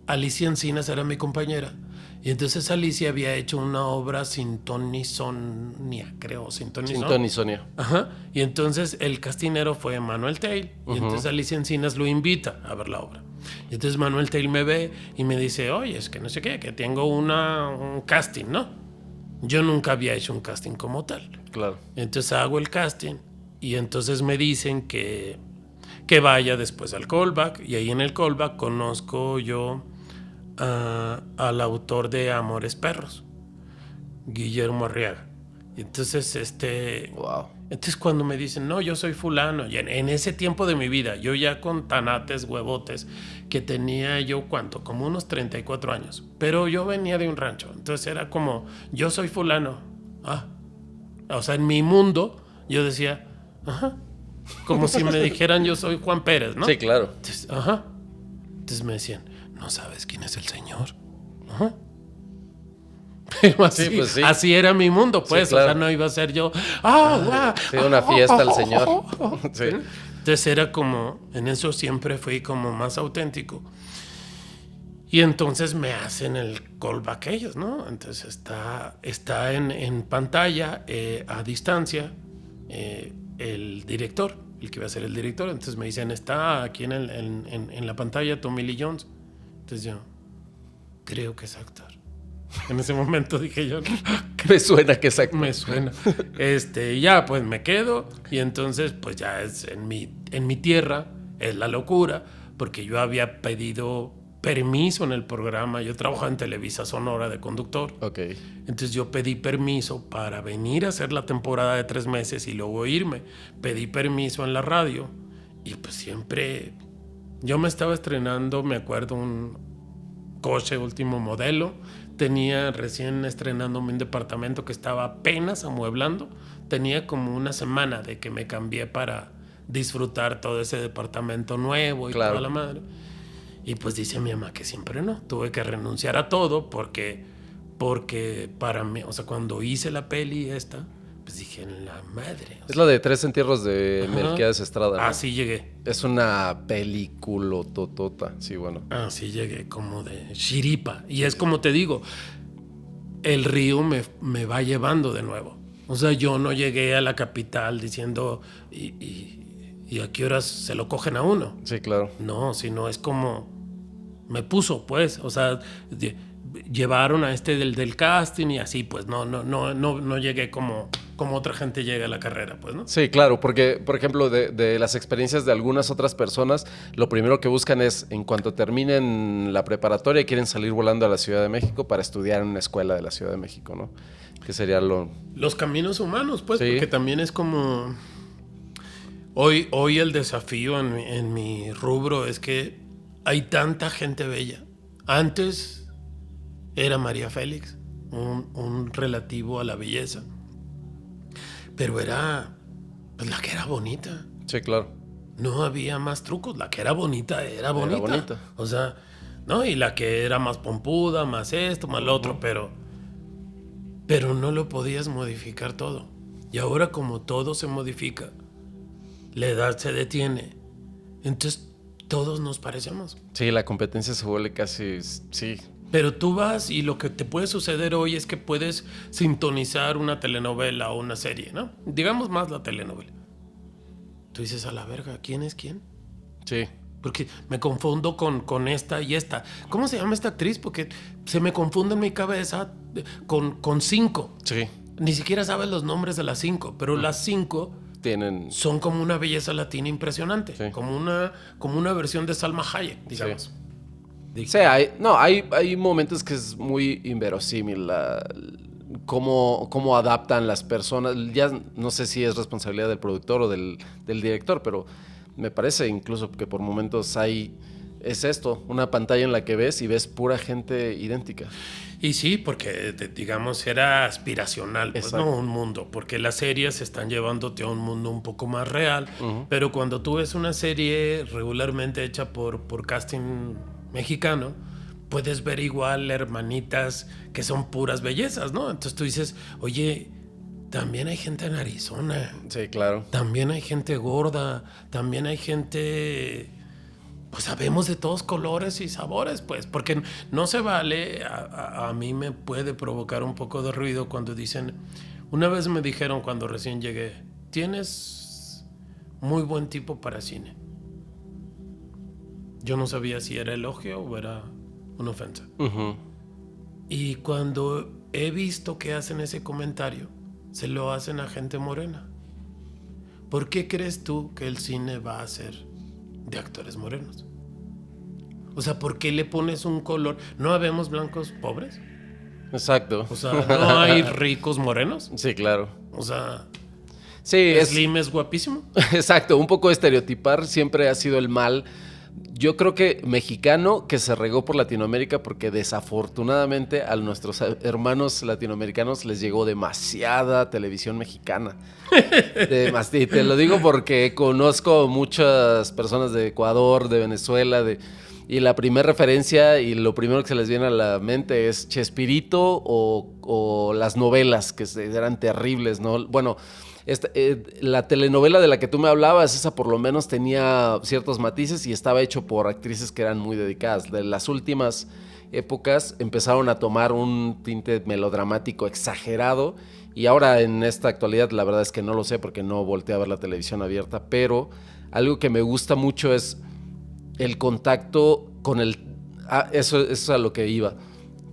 Alicia Encinas era mi compañera. Y entonces Alicia había hecho una obra sin ton ni sonia, creo. Sin ton ni sonia. Ajá. Y entonces el castinero fue Manuel Teil. Y entonces Alicia Encinas lo invita a ver la obra. Y entonces Manuel Teil me ve y me dice, oye, es que no sé qué, que tengo un casting, ¿no? Yo nunca había hecho un casting como tal. Claro. Entonces hago el casting y entonces me dicen que vaya después al callback, y ahí en el callback conozco yo al autor de Amores Perros, Guillermo Arriaga. Y entonces wow. Entonces cuando me dicen, no, yo soy fulano, y en ese tiempo de mi vida, yo ya con tanates, huevotes, que tenía yo, ¿cuánto? Como unos 34 años. Pero yo venía de un rancho, entonces era como, yo soy fulano. O sea, en mi mundo, yo decía, ajá, como si me dijeran yo soy Juan Pérez, ¿no? Sí, claro. Entonces, Entonces me decían, ¿no sabes quién es el señor? Ajá. Pero así, sí, pues sí. Así era mi mundo, pues. Sí, claro. O sea, no iba a ser yo, sí, una fiesta al señor. Sí. Entonces era como, en eso siempre fui como más auténtico. Y entonces me hacen el callback ellos, ¿no? Entonces está en pantalla, a distancia, el director, el que iba a ser el director. Entonces me dicen, está aquí en la pantalla Tommy Lee Jones. Entonces yo, creo que es actor. En ese momento dije yo, me suena que es actor. Me suena. Ya, pues me quedo, y entonces pues ya es en mi tierra, es la locura, porque yo había pedido permiso en el programa. Yo trabajaba en Televisa Sonora de conductor. Ok. Entonces yo pedí permiso para venir a hacer la temporada de 3 meses y luego irme. Pedí permiso en la radio, y pues siempre yo me estaba estrenando, me acuerdo, un coche último modelo. Tenía recién estrenándome un departamento que estaba apenas amueblando. Tenía como una semana de que me cambié para disfrutar todo ese departamento nuevo y claro. Toda la madre. Y pues dice mi mamá que siempre no. Tuve que renunciar a todo porque para mí, o sea, cuando hice la peli pues dije, en la madre. Es la de 3 entierros de Melquiades Estrada, ¿no? Así llegué. Es una película totota, sí, bueno. Así llegué, como de chiripa. Y es como te digo, el río me va llevando de nuevo. O sea, yo no llegué a la capital diciendo, ¿y a qué horas se lo cogen a uno? Sí, claro. No, sino es como me puso, pues, o sea, llevaron a este del casting y así, pues, no llegué como otra gente llega a la carrera, pues, ¿no? Sí, claro, porque, por ejemplo, de las experiencias de algunas otras personas, lo primero que buscan es, en cuanto terminen la preparatoria, quieren salir volando a la Ciudad de México para estudiar en una escuela de la Ciudad de México, ¿no? Que sería los caminos humanos, pues, sí. Porque también es como... Hoy el desafío en mi rubro es que hay tanta gente bella. Antes era María Félix, un relativo a la belleza. Pero era pues, la que era bonita. Sí, claro. No había más trucos. La que era bonita era bonita. O sea, ¿no? Y la que era más pompuda, más esto, más lo otro, pero no lo podías modificar todo. Y ahora como todo se modifica, la edad se detiene. Entonces todos nos parecemos. Sí, la competencia se vuelve casi... Sí. Pero tú vas y lo que te puede suceder hoy es que puedes sintonizar una telenovela o una serie, ¿no? Digamos más la telenovela. Tú dices, a la verga, ¿quién es quién? Sí. Porque me confundo con esta y esta. ¿Cómo se llama esta actriz? Porque se me confunde en mi cabeza con 5. Sí. Ni siquiera sabes los nombres de las 5, pero las 5 tienen... son como una belleza latina impresionante. Sí. Como una versión de Salma Hayek, digamos. Sí. Sí, hay momentos que es muy inverosímil cómo adaptan las personas. Ya no sé si es responsabilidad del productor o del director, pero me parece incluso que por momentos es esto, una pantalla en la que ves y ves pura gente idéntica. Y sí, porque digamos era aspiracional, pues, no un mundo, porque las series están llevándote a un mundo un poco más real, pero cuando tú ves una serie regularmente hecha por casting mexicano, puedes ver igual hermanitas que son puras bellezas, ¿no? Entonces tú dices, oye, también hay gente en Arizona. Sí, claro. También hay gente gorda, también hay gente... Pues sabemos de todos colores y sabores, pues, porque no se vale, a mí me puede provocar un poco de ruido cuando dicen, una vez me dijeron cuando recién llegué, tienes muy buen tipo para cine. Yo no sabía si era elogio o era una ofensa. Y cuando he visto que hacen ese comentario, se lo hacen a gente morena. ¿Por qué crees tú que el cine va a ser de actores morenos? O sea, ¿por qué le pones un color? ¿No habemos blancos pobres? Exacto. O sea, ¿no hay ricos morenos? Sí, claro. O sea, sí, Slim es guapísimo. Exacto, un poco estereotipar siempre ha sido el mal. Yo creo que mexicano que se regó por Latinoamérica porque desafortunadamente a nuestros hermanos latinoamericanos les llegó demasiada televisión mexicana. Y te lo digo porque conozco muchas personas de Ecuador, de Venezuela, y la primera referencia y lo primero que se les viene a la mente es Chespirito o las novelas que eran terribles, ¿no? Bueno, la telenovela de la que tú me hablabas, esa por lo menos tenía ciertos matices y estaba hecho por actrices que eran muy dedicadas. De las últimas épocas empezaron a tomar un tinte melodramático exagerado y ahora en esta actualidad la verdad es que no lo sé porque no volteé a ver la televisión abierta, pero algo que me gusta mucho es el contacto con eso es a lo que iba.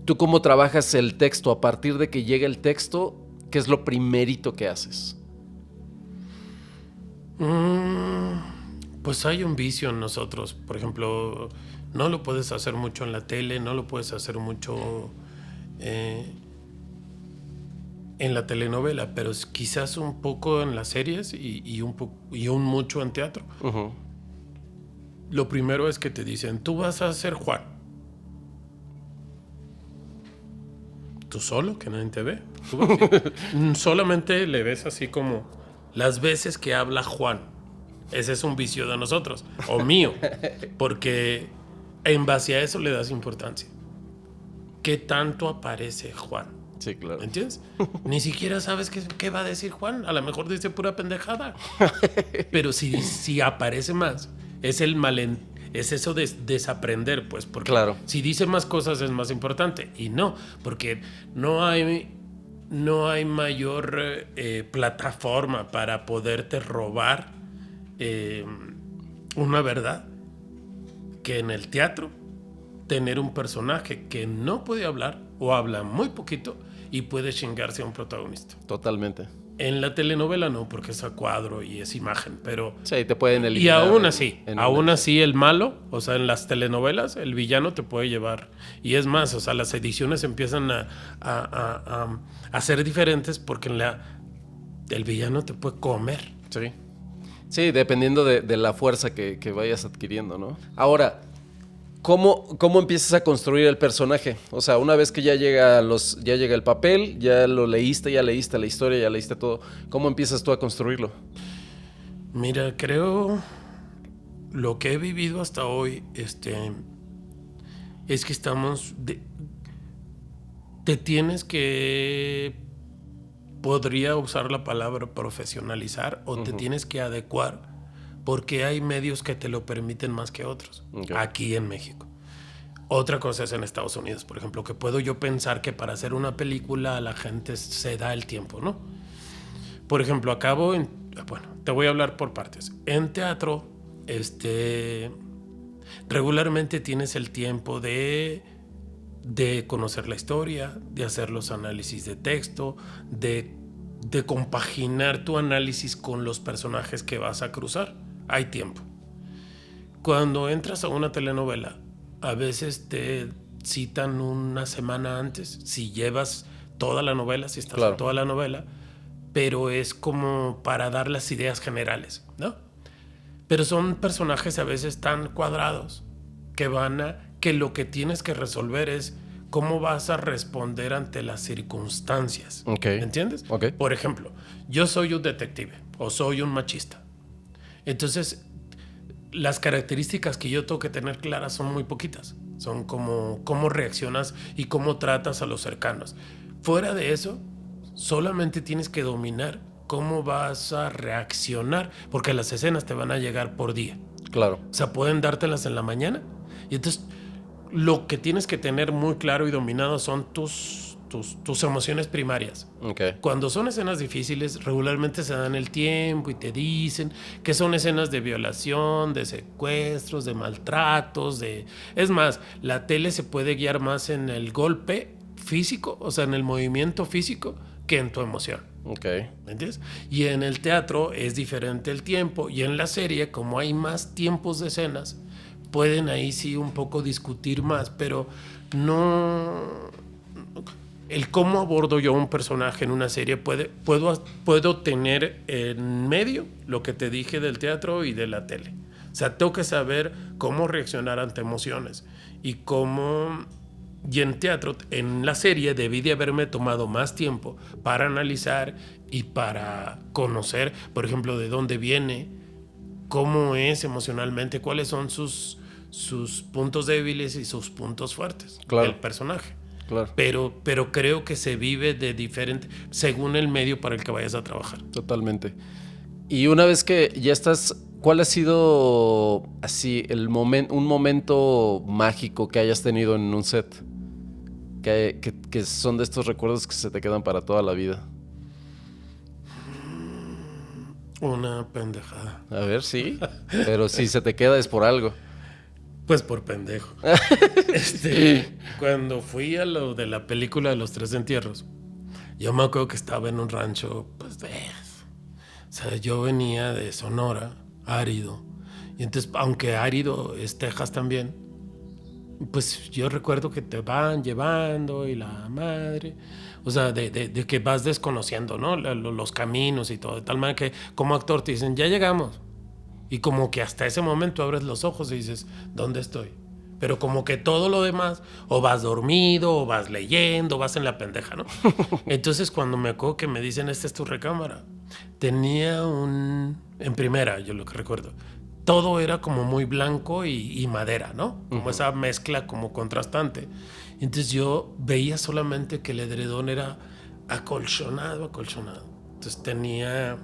¿Tú cómo trabajas el texto? A partir de que llega el texto, ¿qué es lo primerito que haces? Pues hay un vicio en nosotros. Por ejemplo, no lo puedes hacer mucho en la tele, no lo puedes hacer mucho en la telenovela, pero quizás un poco en las series y un mucho en teatro. Lo primero es que te dicen, tú vas a ser Juan. Tú solo, que nadie te ve. Solamente le ves así como las veces que habla Juan. Ese es un vicio de nosotros, o mío, porque en base a eso le das importancia. ¿Qué tanto aparece Juan? Sí, claro. ¿Entiendes? Ni siquiera sabes qué va a decir Juan. A lo mejor dice pura pendejada. Pero si aparece más, es eso de desaprender, pues. Porque claro. si dice más cosas es más importante. Y no, porque no hay mayor plataforma para poderte robar una verdad que en el teatro tener un personaje que no puede hablar o habla muy poquito y puede chingarse a un protagonista. Totalmente. En la telenovela no, porque es a cuadro y es imagen, pero... Sí, te pueden Y eliminar. aún así el malo, o sea, en las telenovelas, el villano te puede llevar. Y es más, o sea, las ediciones empiezan a ser diferentes porque el villano te puede comer. Sí. Sí, dependiendo de la fuerza que vayas adquiriendo, ¿no? Ahora, ¿cómo empiezas a construir el personaje? O sea, una vez que ya llega el papel, ya lo leíste, ya leíste la historia, ya leíste todo, ¿cómo empiezas tú a construirlo? Mira, creo lo que he vivido hasta hoy, es que te tienes que, podría usar la palabra profesionalizar o te tienes que adecuar porque hay medios que te lo permiten más que otros, aquí en México. Otra cosa es en Estados Unidos, por ejemplo, que puedo yo pensar que para hacer una película a la gente se da el tiempo, ¿no? Por ejemplo, te voy a hablar por partes. En teatro, regularmente tienes el tiempo de conocer la historia, de hacer los análisis de texto, de compaginar tu análisis con los personajes que vas a cruzar. Hay tiempo. Cuando entras a una telenovela, a veces te citan una semana antes, si llevas toda la novela, si estás en toda la novela, pero es como para dar las ideas generales, ¿no? Pero son personajes a veces tan cuadrados que lo que tienes que resolver es cómo vas a responder ante las circunstancias. Okay. ¿Entiendes? Okay. Por ejemplo, yo soy un detective o soy un machista. Entonces, las características que yo tengo que tener claras son muy poquitas. Son como cómo reaccionas y cómo tratas a los cercanos. Fuera de eso, solamente tienes que dominar cómo vas a reaccionar, porque las escenas te van a llegar por día. Claro. O sea, pueden dártelas en la mañana. Y entonces, lo que tienes que tener muy claro y dominado son tus emociones primarias. Okay. Cuando son escenas difíciles, regularmente se dan el tiempo y te dicen que son escenas de violación, de secuestros, de maltratos, Es más, la tele se puede guiar más en el golpe físico, o sea, en el movimiento físico, que en tu emoción. Okay. ¿Me entiendes? Y en el teatro es diferente el tiempo, y en la serie, como hay más tiempos de escenas, pueden ahí sí un poco discutir más, pero no... El cómo abordo yo un personaje en una serie, puedo tener en medio lo que te dije del teatro y de la tele. O sea, tengo que saber cómo reaccionar ante emociones y en teatro, en la serie, debí de haberme tomado más tiempo para analizar y para conocer, por ejemplo, de dónde viene, cómo es emocionalmente, cuáles son sus puntos débiles y sus puntos fuertes del personaje. Claro. Pero creo que se vive de diferente según el medio para el que vayas a trabajar. Totalmente. Y una vez que ya estás, ¿cuál ha sido así un momento mágico que hayas tenido en un set? Que son de estos recuerdos que se te quedan para toda la vida. Una pendejada. A ver, sí. Pero si se te queda es por algo. Pues por pendejo. Cuando fui a lo de la película de los 3 entierros, yo me acuerdo que estaba en un rancho, pues o sea, yo venía de Sonora, árido. Y entonces, aunque árido es Texas también, pues yo recuerdo que te van llevando y la madre. O sea, de que vas desconociendo, ¿no? Los caminos y todo. De tal manera que como actor te dicen, ya llegamos. Y como que hasta ese momento abres los ojos y dices, ¿dónde estoy? Pero como que todo lo demás, o vas dormido, o vas leyendo, o vas en la pendeja, ¿no? Entonces cuando me acuerdo que me dicen, esta es tu recámara, tenía en primera, yo lo que recuerdo, todo era como muy blanco y madera, ¿no? Como esa mezcla como contrastante. Entonces yo veía solamente que el edredón era acolchonado. Entonces tenía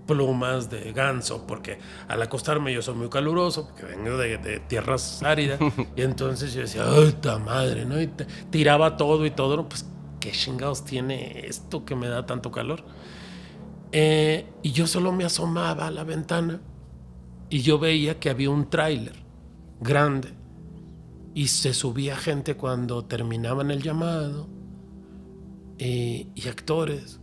plumas de ganso, porque al acostarme yo soy muy caluroso, porque vengo de tierras áridas, y entonces yo decía, ¡ay, ta madre! ¿no? Y tiraba todo y todo, ¿no? Pues, ¿qué chingados tiene esto que me da tanto calor? Y yo solo me asomaba a la ventana y yo veía que había un tráiler grande y se subía gente cuando terminaban el llamado y actores,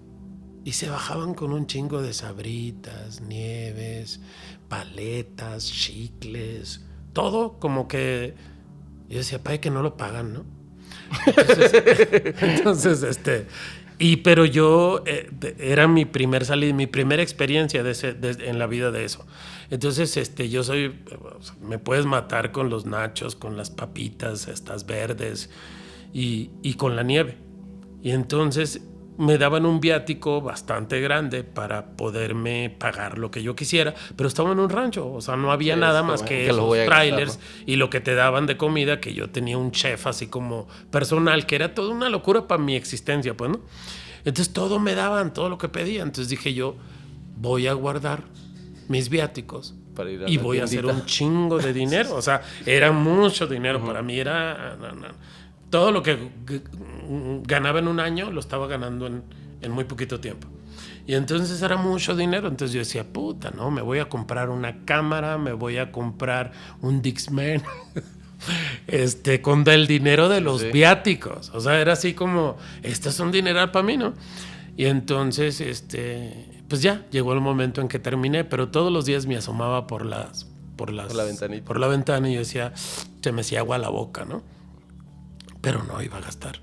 y se bajaban con un chingo de sabritas, nieves, paletas, chicles, todo como que yo decía, pa, que no lo pagan, ¿no? Entonces pero yo era mi primer salida, mi primera experiencia en la vida de eso. Entonces yo soy, me puedes matar con los nachos, con las papitas estas verdes y con la nieve. Y entonces me daban un viático bastante grande para poderme pagar lo que yo quisiera, pero estaba en un rancho, o sea, no había nada más que esos trailers, ¿no? Y lo que te daban de comida, que yo tenía un chef así como personal, que era toda una locura para mi existencia, pues, ¿no? Entonces todo me daban, todo lo que pedía. Entonces dije yo, voy a guardar mis viáticos y voy a hacer un chingo de dinero. O sea, era mucho dinero. Para mí era... Todo lo que ganaba en un año lo estaba ganando en muy poquito tiempo. Y entonces era mucho dinero. Entonces yo decía, puta, ¿no? Me voy a comprar una cámara, me voy a comprar un Dixman con el dinero de los viáticos. O sea, era así como, esto es un dineral para mí, ¿no? Y entonces, pues ya, llegó el momento en que terminé, pero todos los días me asomaba por la ventana y yo decía, se me hacía agua la boca, ¿no? Pero no iba a gastar.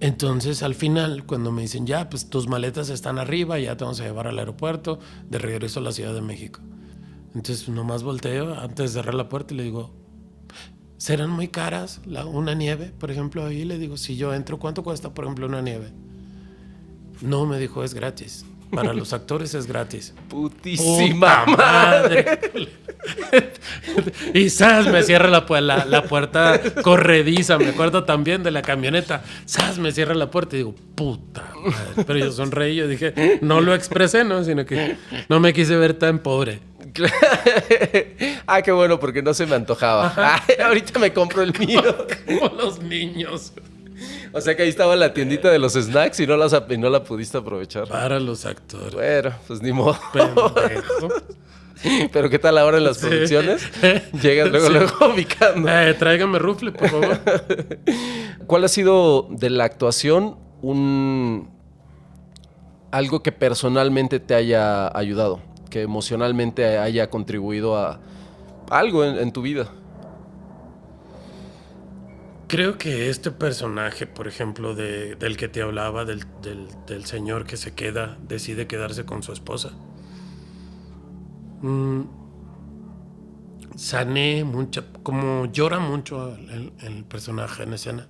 Entonces, al final, cuando me dicen, ya, pues tus maletas están arriba, ya te vamos a llevar al aeropuerto, de regreso a la Ciudad de México. Entonces, nomás volteo antes de cerrar la puerta y le digo, ¿serán muy caras una nieve? Por ejemplo, ahí le digo, si yo entro, ¿cuánto cuesta, por ejemplo, una nieve? No, me dijo, es gratis. Para los actores es gratis. Putísima ¡Puta madre! Y ¡zas! Me cierra la puerta corrediza. Me acuerdo también de la camioneta. ¡Zas! Me cierra la puerta y digo, puta madre. Pero yo sonreí, yo dije, no lo expresé, ¿no? Sino que no me quise ver tan pobre. Ah, qué bueno, porque no se me antojaba. Ay, ahorita me compro el mío. Como los niños. O sea que ahí estaba la tiendita de los snacks y no la pudiste aprovechar. Para los actores. Bueno, pues ni modo. Pendejo. Pero ¿qué tal ahora en las producciones? Llegas luego ubicando. Tráigame rufle, por favor. ¿Cuál ha sido de la actuación algo que personalmente te haya ayudado? Que emocionalmente haya contribuido a algo en tu vida. Creo que este personaje, por ejemplo, del que te hablaba, del señor que decide quedarse con su esposa. Sané mucho, como llora mucho el personaje en escena.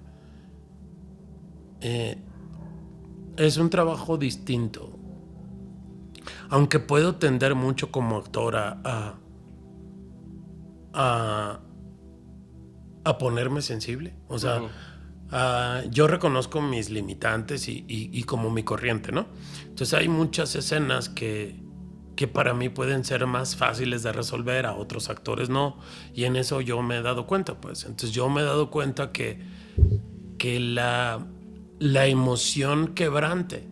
Es un trabajo distinto. Aunque puedo tender mucho como actor a ponerme sensible. O sea, yo reconozco mis limitantes y como mi corriente, ¿no? Entonces hay muchas escenas que para mí pueden ser más fáciles de resolver, a otros actores no. Y en eso yo me he dado cuenta, pues. Entonces yo me he dado cuenta que la emoción quebrante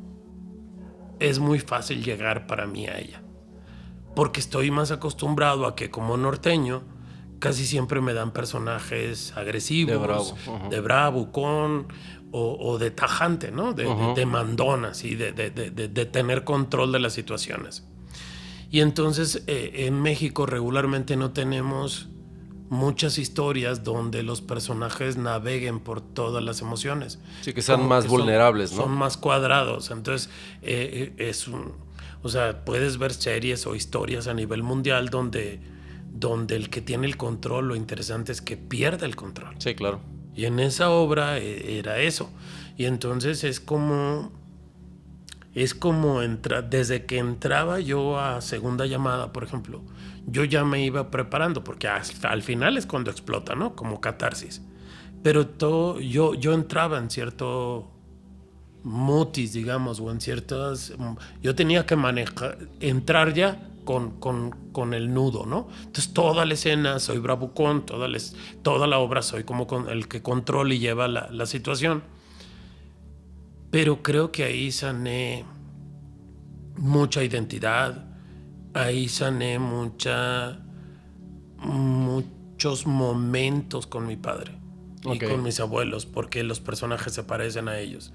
es muy fácil llegar para mí a ella. Porque estoy más acostumbrado a que como norteño casi siempre me dan personajes agresivos, de bravucón o de tajante, ¿no? De mandón, así, de tener control de las situaciones. Y entonces en México regularmente no tenemos muchas historias donde los personajes naveguen por todas las emociones. Sí, que sean más vulnerables, ¿no? Son más cuadrados. Entonces o sea, puedes ver series o historias a nivel mundial donde el que tiene el control, lo interesante es que pierde el control. Sí, claro. Y en esa obra era eso. Y entonces es como es como desde que entraba yo a segunda llamada, por ejemplo, yo ya me iba preparando, porque al final es cuando explota, ¿no? Como catarsis. Pero yo entraba en cierto mutis, digamos, o en ciertas... Yo tenía que entrar ya con el nudo, ¿no? Entonces toda la escena soy bravucón, toda la obra soy como el que controla y lleva la situación. Pero creo que ahí sané mucha identidad, ahí sané muchos momentos con mi padre y con mis abuelos, porque los personajes se parecen a ellos.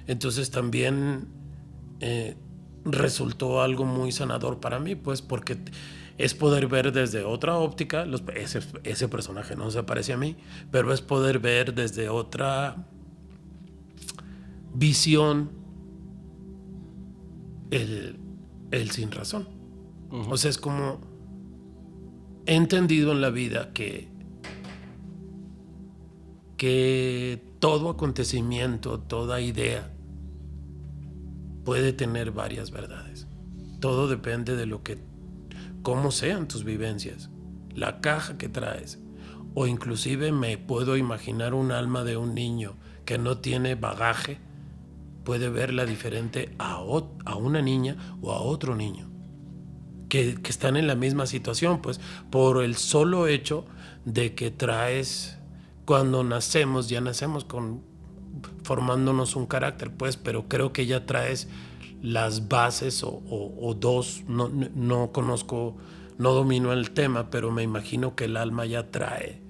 Entonces también resultó algo muy sanador para mí, pues porque es poder ver desde otra óptica, ese personaje no se parece a mí, pero es poder ver desde otra visión el sin razón. Uh-huh. O sea, es como he entendido en la vida que todo acontecimiento, toda idea puede tener varias verdades. Todo depende de cómo sean tus vivencias, la caja que traes, o inclusive me puedo imaginar un alma de un niño que no tiene bagaje, puede verla diferente a una niña o a otro niño que están en la misma situación, pues por el solo hecho de que traes, cuando nacemos, ya nacemos formándonos un carácter, pues, pero creo que ya traes las bases o dos, no conozco, no domino el tema, pero me imagino que el alma ya trae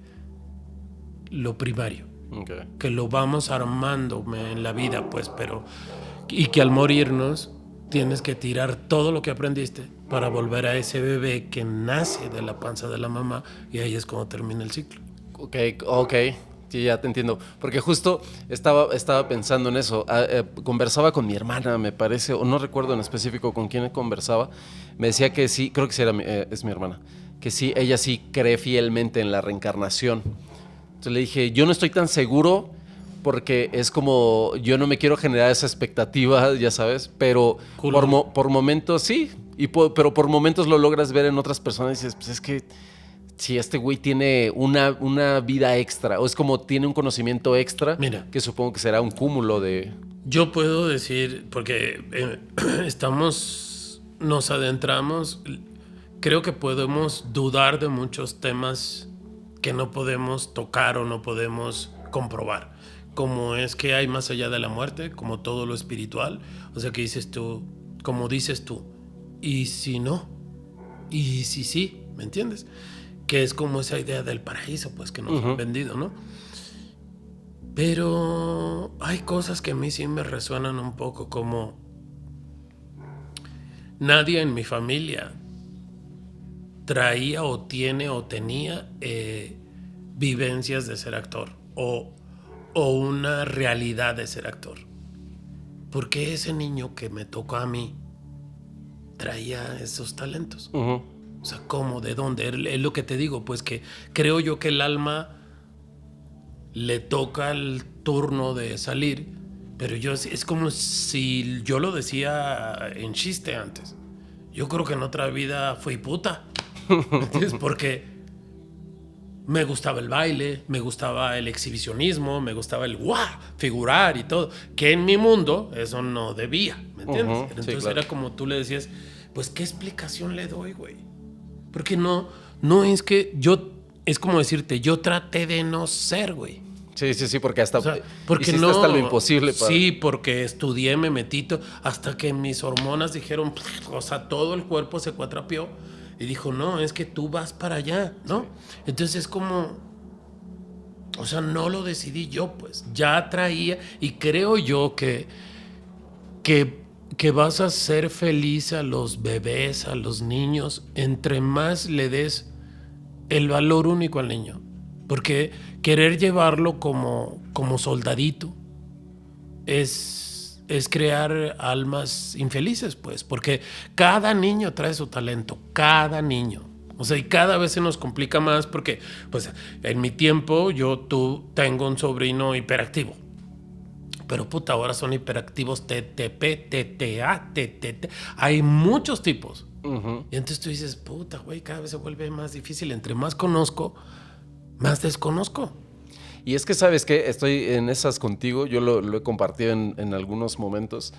lo primario. Okay. Que lo vamos armando en la vida, pues, y que al morirnos tienes que tirar todo lo que aprendiste para volver a ese bebé que nace de la panza de la mamá, y ahí es cuando termina el ciclo. Ok, sí, ya te entiendo, porque justo estaba pensando en eso. Conversaba con mi hermana, me parece, o no recuerdo en específico con quién conversaba. Me decía que sí, creo que sí es mi hermana, que sí, ella sí cree fielmente en la reencarnación. Entonces le dije, yo no estoy tan seguro, porque es como, yo no me quiero generar esa expectativa, ya sabes, pero por momentos sí, pero por momentos lo logras ver en otras personas y dices, pues es que si este güey tiene una vida extra, o es como tiene un conocimiento extra, mira, que supongo que será un cúmulo de... Yo puedo decir, porque nos adentramos, creo que podemos dudar de muchos temas que no podemos tocar o no podemos comprobar, como es que hay más allá de la muerte, como todo lo espiritual. O sea, que dices tú, como dices tú, y si no, y si sí, ¿me entiendes? Que es como esa idea del paraíso, pues, que nos han vendido, ¿no? Pero hay cosas que a mí sí me resuenan un poco, como nadie en mi familia traía o tiene o tenía vivencias de ser actor o una realidad de ser actor. Porque ese niño que me tocó a mí traía esos talentos. Uh-huh. O sea, ¿cómo? ¿De dónde? Es lo que te digo, pues que creo yo que el alma le toca el turno de salir, pero es como si yo lo decía en chiste antes. Yo creo que en otra vida fui puta. ¿Entiendes? Porque me gustaba el baile, me gustaba el exhibicionismo, me gustaba el figurar y todo, que en mi mundo eso no debía, ¿me entiendes? Entonces sí, claro. Era como tú le decías, pues ¿qué explicación le doy, güey? Porque no es que es como decirte, yo traté de no ser, güey. Sí, porque hasta, o sea, porque hiciste hasta lo imposible. Sí, porque estudié, me metí, hasta que mis hormonas dijeron, o sea, todo el cuerpo se cuatrapeó. Y dijo, no, es que tú vas para allá, ¿no? Sí. Entonces es como, o sea, no lo decidí yo, pues. Ya traía, y creo yo que vas a ser feliz a los bebés, a los niños, entre más le des el valor único al niño. Porque querer llevarlo como soldadito es crear almas infelices, pues, porque cada niño trae su talento, cada niño. O sea, y cada vez se nos complica más porque, pues, en mi tiempo tengo un sobrino hiperactivo. Pero puta, ahora son hiperactivos TTP, TTA, TTT. Hay muchos tipos. Y entonces tú dices, puta, güey, cada vez se vuelve más difícil. Entre más conozco, más desconozco. Y es que, ¿sabes qué? Estoy en esas contigo. Yo lo he compartido en algunos momentos.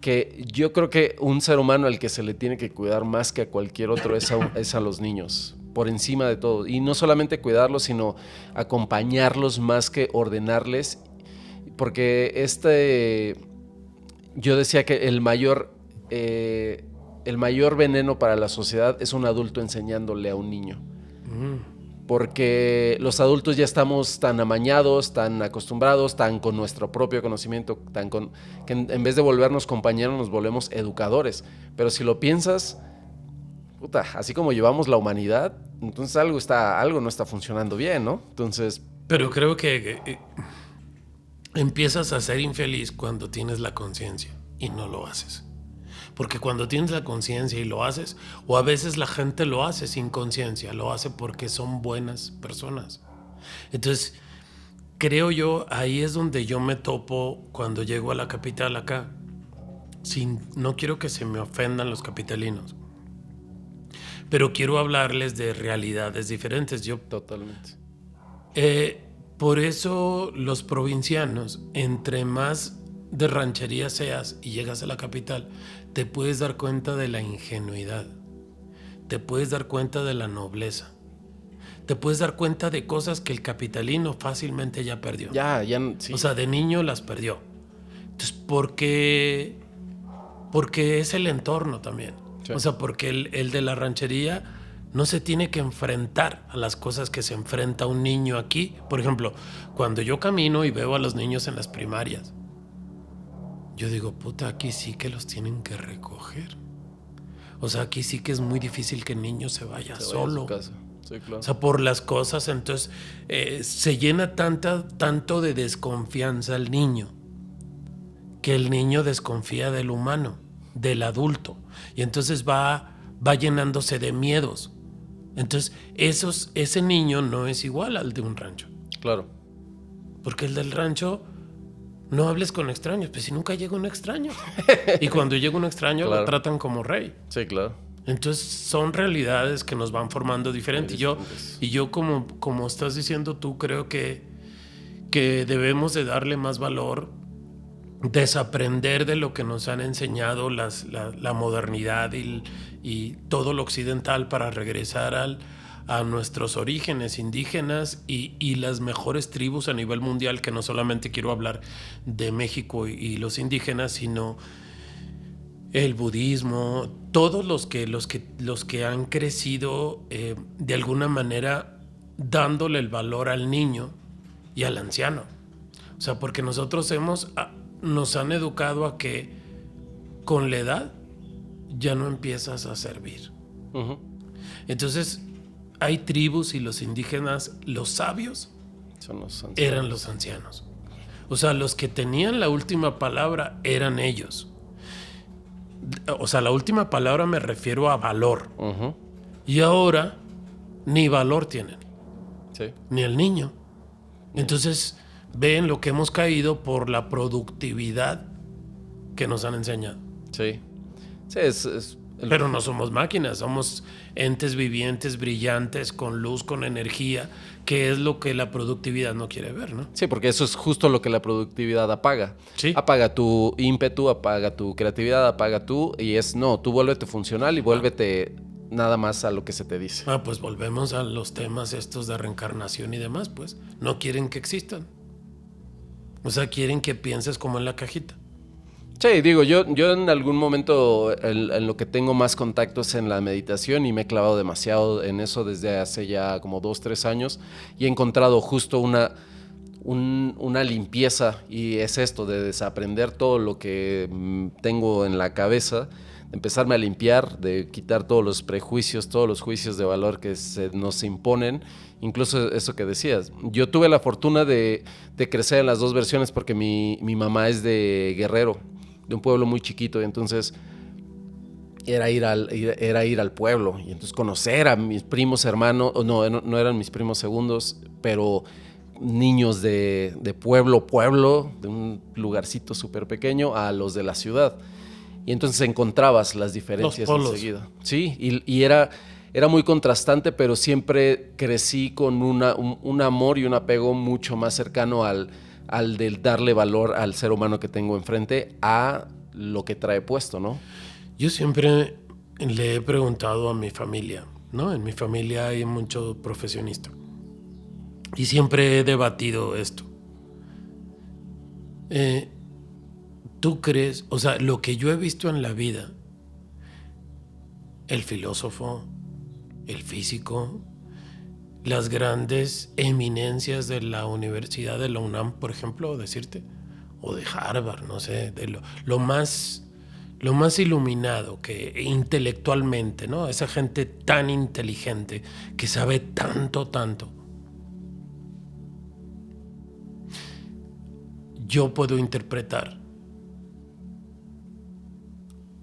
Que yo creo que un ser humano al que se le tiene que cuidar más que a cualquier otro es a los niños. Por encima de todo. Y no solamente cuidarlos, sino acompañarlos más que ordenarles. Porque yo decía que el mayor veneno para la sociedad es un adulto enseñándole a un niño. Porque los adultos ya estamos tan amañados, tan acostumbrados, tan con nuestro propio conocimiento, que en vez de volvernos compañeros nos volvemos educadores. Pero si lo piensas, puta, así como llevamos la humanidad, entonces algo no está funcionando bien, ¿no? Entonces... Pero creo que empiezas a ser infeliz cuando tienes la conciencia y no lo haces. Porque cuando tienes la conciencia y lo haces, o a veces la gente lo hace sin conciencia, lo hace porque son buenas personas. Entonces, creo yo, ahí es donde yo me topo cuando llego a la capital acá. No quiero que se me ofendan los capitalinos, pero quiero hablarles de realidades diferentes. Totalmente. Por eso los provincianos, entre más de ranchería seas y llegas a la capital, te puedes dar cuenta de la ingenuidad, te puedes dar cuenta de la nobleza, te puedes dar cuenta de cosas que el capitalino fácilmente ya perdió. Sí. O sea, de niño las perdió. Entonces, porque es el entorno también. Sí. O sea, porque el de la ranchería no se tiene que enfrentar a las cosas que se enfrenta un niño aquí. Por ejemplo, cuando yo camino y veo a los niños en las primarias, yo digo, puta, aquí sí que los tienen que recoger. O sea, aquí sí que es muy difícil que el niño se vaya solo. A su casa. Sí, claro. O sea, por las cosas, entonces se llena tanto de desconfianza el niño, que el niño desconfía del humano, del adulto. Y entonces va llenándose de miedos. Entonces, ese niño no es igual al de un rancho. Claro. Porque el del rancho... No hables con extraños, pues si nunca llega un extraño. Y cuando llega un extraño, claro, lo tratan como rey. Sí, claro. Entonces son realidades que nos van formando diferente. Y yo como estás diciendo tú, creo que debemos de darle más valor, desaprender de lo que nos han enseñado la modernidad y todo lo occidental para regresar a nuestros orígenes indígenas y las mejores tribus a nivel mundial, que no solamente quiero hablar de México y los indígenas, sino el budismo, todos los que han crecido de alguna manera dándole el valor al niño y al anciano. O sea, porque nosotros nos han educado a que con la edad ya no empiezas a servir. Uh-huh. Entonces hay tribus y los indígenas, los sabios, eran los ancianos. O sea, los que tenían la última palabra eran ellos. O sea, la última palabra me refiero a valor. Uh-huh. Y ahora ni valor tienen. Sí. Ni el niño. Entonces, ven lo que hemos caído por la productividad que nos han enseñado. Sí. Sí, Pero no somos máquinas, somos entes vivientes, brillantes, con luz, con energía, que es lo que la productividad no quiere ver, ¿no? Sí, porque eso es justo lo que la productividad apaga. Sí. Apaga tu ímpetu, apaga tu creatividad, tú vuélvete funcional y vuélvete nada más a lo que se te dice. Pues volvemos a los temas estos de reencarnación y demás, pues. No quieren que existan. O sea, quieren que pienses como en la cajita. Sí, digo, yo en algún momento en lo que tengo más contacto es en la meditación y me he clavado demasiado en eso desde hace ya como 2-3 años y he encontrado justo una limpieza, y es esto de desaprender todo lo que tengo en la cabeza, de empezarme a limpiar, de quitar todos los prejuicios, todos los juicios de valor que nos imponen. Incluso eso que decías, yo tuve la fortuna de crecer en las dos versiones porque mi mamá es de Guerrero, de un pueblo muy chiquito, y entonces era ir al pueblo y entonces conocer a mis primos hermanos, no eran mis primos segundos, pero niños de pueblo, de un lugarcito súper pequeño, a los de la ciudad. Y entonces encontrabas las diferencias enseguida. Sí, y era muy contrastante, pero siempre crecí con un amor y un apego mucho más cercano al de darle valor al ser humano que tengo enfrente a lo que trae puesto, ¿no? Yo siempre le he preguntado a mi familia, ¿no? En mi familia hay mucho profesionista. Y siempre he debatido esto. ¿Tú crees? O sea, lo que yo he visto en la vida, el filósofo, el físico, las grandes eminencias de la Universidad de la UNAM, por ejemplo, decirte, o de Harvard, no sé, de lo más iluminado que intelectualmente, ¿no? Esa gente tan inteligente que sabe tanto. Yo puedo interpretar,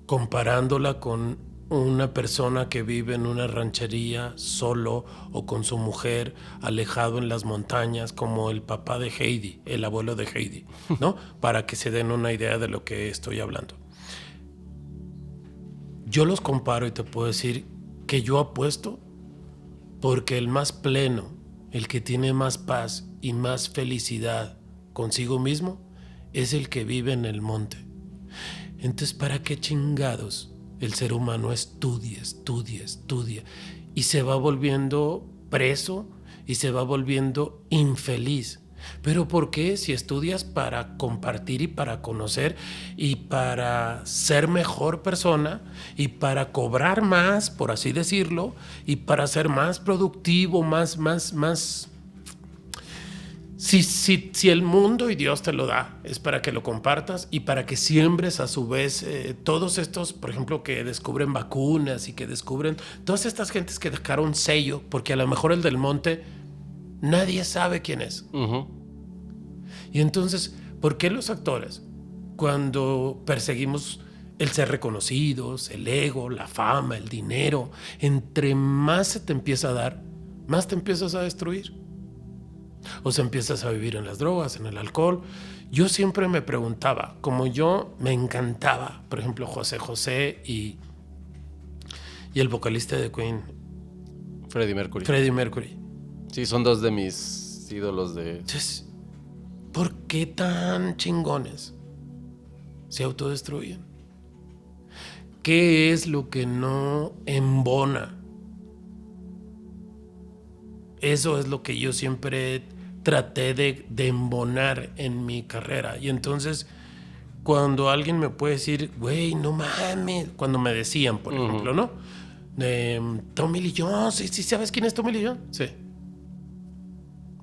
comparándola con una persona que vive en una ranchería solo o con su mujer alejado en las montañas, como el papá de Heidi, el abuelo de Heidi, ¿no? Para que se den una idea de lo que estoy hablando. Yo los comparo y te puedo decir que yo apuesto porque el más pleno, el que tiene más paz y más felicidad consigo mismo, es el que vive en el monte. Entonces, ¿para qué chingados el ser humano estudia y se va volviendo preso y se va volviendo infeliz? ¿Pero por qué? Si estudias para compartir y para conocer y para ser mejor persona y para cobrar más, por así decirlo, y para ser más productivo, más. Si el mundo y Dios te lo da, es para que lo compartas y para que siembres a su vez todos estos, por ejemplo, que descubren vacunas y que descubren todas estas gentes que dejaron sello, porque a lo mejor el del monte nadie sabe quién es. Uh-huh. Y entonces, ¿por qué los actores, cuando perseguimos el ser reconocidos, el ego, la fama, el dinero, entre más se te empieza a dar, más te empiezas a destruir? O sea, empiezas a vivir en las drogas, en el alcohol. Yo siempre me preguntaba, como yo me encantaba, por ejemplo, José y el vocalista de Queen, Freddie Mercury. Sí, son dos de mis ídolos de... Entonces, ¿por qué tan chingones se autodestruyen? ¿Qué es lo que no embona? Eso es lo que yo siempre traté de embonar en mi carrera. Y entonces, cuando alguien me puede decir, güey, no mames, cuando me decían, por ejemplo, ¿no? Tommy Lee Jones, ¿sí sabes quién es Tommy Lee Jones? Sí.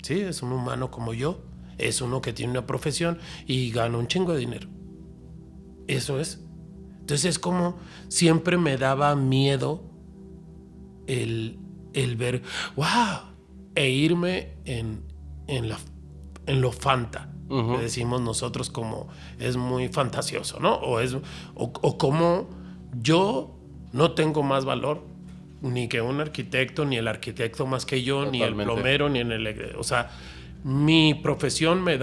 Sí, es un humano como yo. Es uno que tiene una profesión y gana un chingo de dinero. Eso es. Entonces es como siempre me daba miedo el ver, wow, e irme en lo fanta, que decimos nosotros, como es muy fantasioso, ¿no? O como yo no tengo más valor ni que un arquitecto, ni el arquitecto más que yo, totalmente, ni el plomero, ni en el... O sea, mi profesión me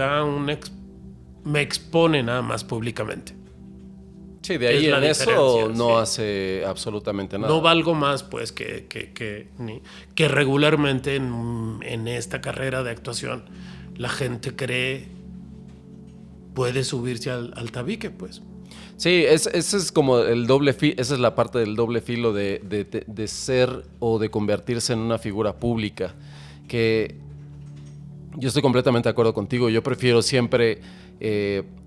expone nada más públicamente. Sí, de ahí en eso no hace absolutamente nada. No valgo más, pues, que regularmente en esta carrera de actuación la gente cree puede subirse al tabique, pues. Sí, ese es como el doble filo, esa es la parte del doble filo de ser o de convertirse en una figura pública, que yo estoy completamente de acuerdo contigo. Yo prefiero siempre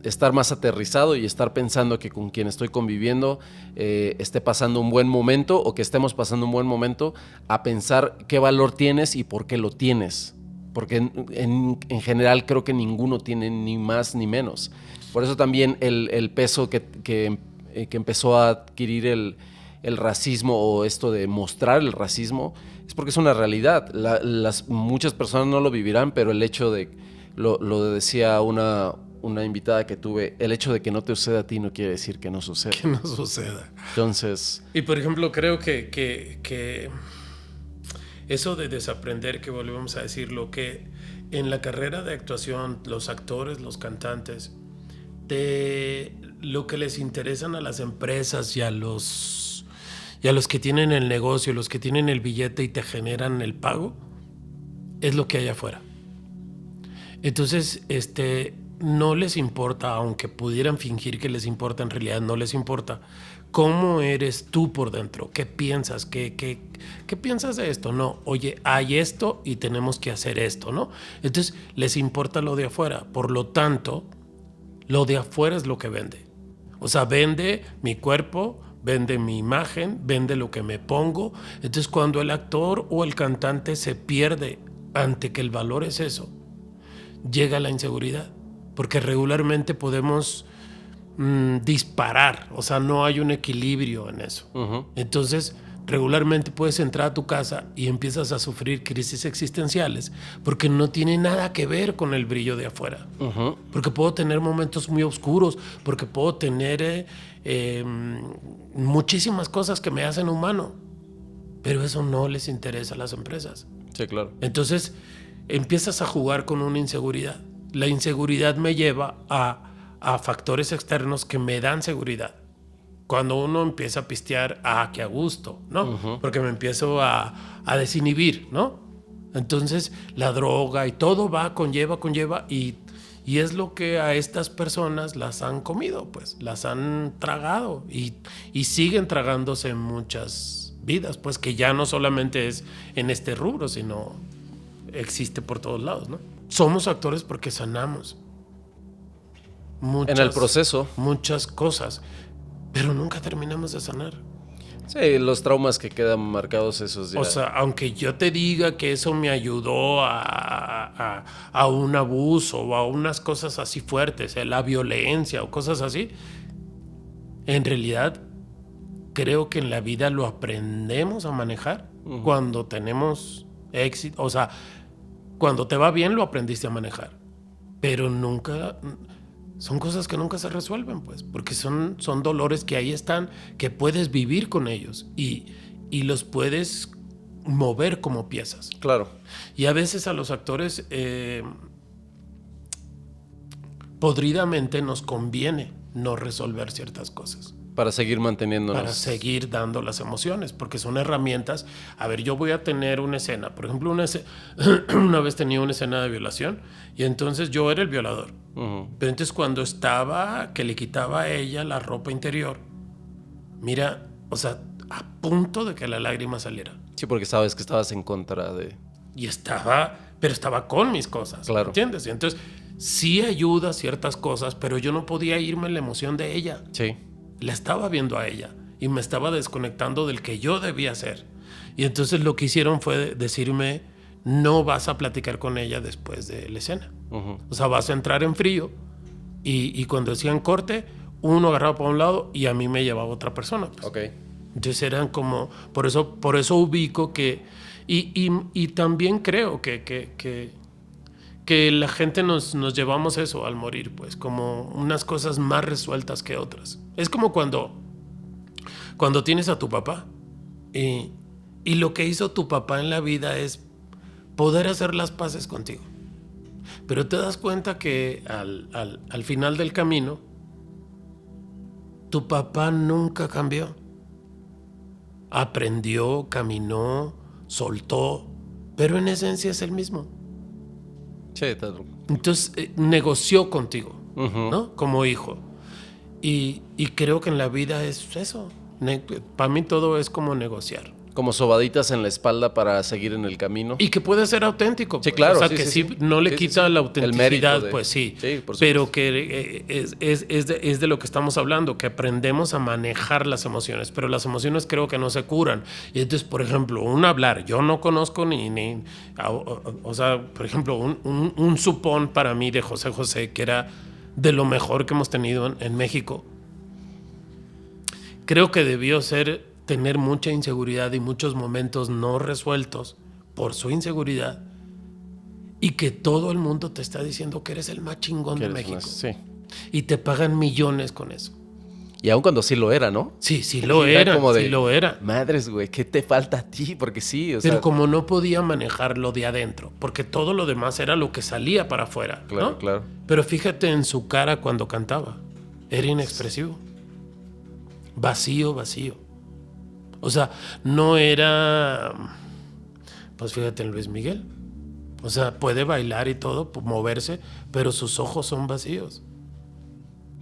estar más aterrizado y estar pensando que con quien estoy conviviendo esté pasando un buen momento, o que estemos pasando un buen momento, a pensar qué valor tienes y por qué lo tienes. Porque en general creo que ninguno tiene ni más ni menos. Por eso también el peso que empezó a adquirir el racismo, o esto de mostrar el racismo, es porque es una realidad. Muchas personas no lo vivirán, pero el hecho de, lo decía una invitada que tuve, el hecho de que no te suceda a ti no quiere decir que no suceda. Que no suceda. Entonces... Y por ejemplo, creo que eso de desaprender, que volvemos a decirlo, que en la carrera de actuación, los actores, los cantantes, lo que les interesan a las empresas y a los que tienen el negocio, los que tienen el billete y te generan el pago, es lo que hay afuera. Entonces, no les importa, aunque pudieran fingir que les importa, en realidad no les importa cómo eres tú por dentro, qué piensas, qué piensas de esto. No, oye, hay esto y tenemos que hacer esto, ¿no? Entonces, les importa lo de afuera. Por lo tanto, lo de afuera es lo que vende. O sea, vende mi cuerpo, vende mi imagen, vende lo que me pongo. Entonces, cuando el actor o el cantante se pierde ante que el valor es eso, llega la inseguridad. Porque regularmente podemos disparar, o sea, no hay un equilibrio en eso. Uh-huh. Entonces, regularmente puedes entrar a tu casa y empiezas a sufrir crisis existenciales porque no tiene nada que ver con el brillo de afuera. Uh-huh. Porque puedo tener momentos muy oscuros, porque puedo tener muchísimas cosas que me hacen humano, pero eso no les interesa a las empresas. Sí, claro. Entonces, empiezas a jugar con una inseguridad. La inseguridad me lleva a factores externos que me dan seguridad. Cuando uno empieza a pistear, que a gusto, ¿no? Uh-huh. Porque me empiezo a desinhibir, ¿no? Entonces, la droga y todo conlleva y es lo que a estas personas las han comido, pues, las han tragado y siguen tragándose muchas vidas, pues, que ya no solamente es en este rubro, sino existe por todos lados, ¿no? Somos actores porque sanamos. En el proceso. Muchas cosas, pero nunca terminamos de sanar. Sí, los traumas que quedan marcados esos días. O sea, aunque yo te diga que eso me ayudó a un abuso o a unas cosas así fuertes, la violencia o cosas así, en realidad creo que en la vida lo aprendemos a manejar uh-huh. cuando tenemos éxito. O sea, cuando te va bien lo aprendiste a manejar, pero nunca... Son cosas que nunca se resuelven, pues, porque son dolores que ahí están, que puedes vivir con ellos y los puedes mover como piezas. Claro. Y a veces a los actores podridamente nos conviene no resolver ciertas cosas. Para seguir manteniéndonos. Para seguir dando las emociones, porque son herramientas. A ver, yo voy a tener una escena. Por ejemplo, una vez tenía una escena de violación y entonces yo era el violador. Uh-huh. Pero entonces cuando estaba, que le quitaba a ella la ropa interior, mira, o sea, a punto de que la lágrima saliera. Sí, porque sabes que estabas en contra de... Pero estaba con mis cosas. Claro. ¿Entiendes? Y entonces sí ayuda ciertas cosas, pero yo no podía irme en la emoción de ella. Sí. La estaba viendo a ella y me estaba desconectando del que yo debía hacer. Y entonces lo que hicieron fue decirme, no vas a platicar con ella después de la escena. Uh-huh. O sea, vas a entrar en frío. Y cuando decían corte, uno agarraba para un lado y a mí me llevaba otra persona. Pues. Okay. Entonces eran como... Por eso ubico que... Y también creo que la gente nos llevamos eso al morir, pues, como unas cosas más resueltas que otras. Es como cuando tienes a tu papá y lo que hizo tu papá en la vida es poder hacer las paces contigo. Pero te das cuenta que al final del camino, tu papá nunca cambió. Aprendió, caminó, soltó, pero en esencia es el mismo. Sí, entonces negoció contigo, uh-huh. ¿no? Como hijo. Y creo que en la vida es eso. Para mí todo es como negociar. Como sobaditas en la espalda para seguir en el camino. Y que puede ser auténtico. Sí, pues. claro. O sea, sí. No le quita la autenticidad, pues sí. Pero que es de lo que estamos hablando, que aprendemos a manejar las emociones. Pero las emociones creo que no se curan. Y entonces, por ejemplo, un hablar. Yo no conozco o sea, por ejemplo, un supón para mí de José José, que era de lo mejor que hemos tenido en México. Creo que debió tener mucha inseguridad y muchos momentos no resueltos por su inseguridad y que todo el mundo te está diciendo que eres el más chingón de México. Sí. Y te pagan millones con eso. Y aun cuando sí lo era, ¿no? Sí, sí lo era, como de, sí lo era. Madres, güey, ¿qué te falta a ti? Porque sí, o Pero sea... como no podía manejar lo de adentro, porque todo lo demás era lo que salía para afuera, Claro, ¿no? claro. Pero fíjate en su cara cuando cantaba. Era inexpresivo. Vacío, vacío. O sea, no era... Pues fíjate en Luis Miguel. O sea, puede bailar y todo, moverse, pero sus ojos son vacíos.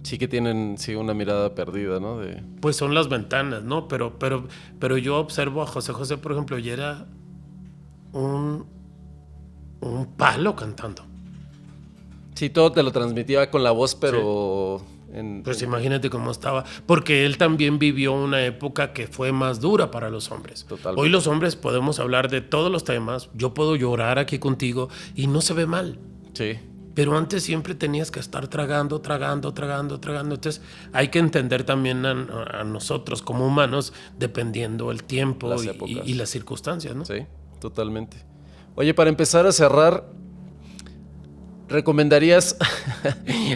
Sí que tienen, sí, una mirada perdida, ¿no? De... Pues son las ventanas, ¿no? Pero yo observo a José José, por ejemplo, y era un palo cantando. Sí, todo te lo transmitía con la voz, pero... Pues imagínate cómo estaba. Porque él también vivió una época que fue más dura para los hombres. Totalmente. Hoy los hombres podemos hablar de todos los temas. Yo puedo llorar aquí contigo y no se ve mal. Sí. Pero antes siempre tenías que estar tragando. Entonces hay que entender también a nosotros como humanos, dependiendo el tiempo Las épocas. y las circunstancias, ¿no? Sí, totalmente. Oye, para empezar a cerrar, ¿recomendarías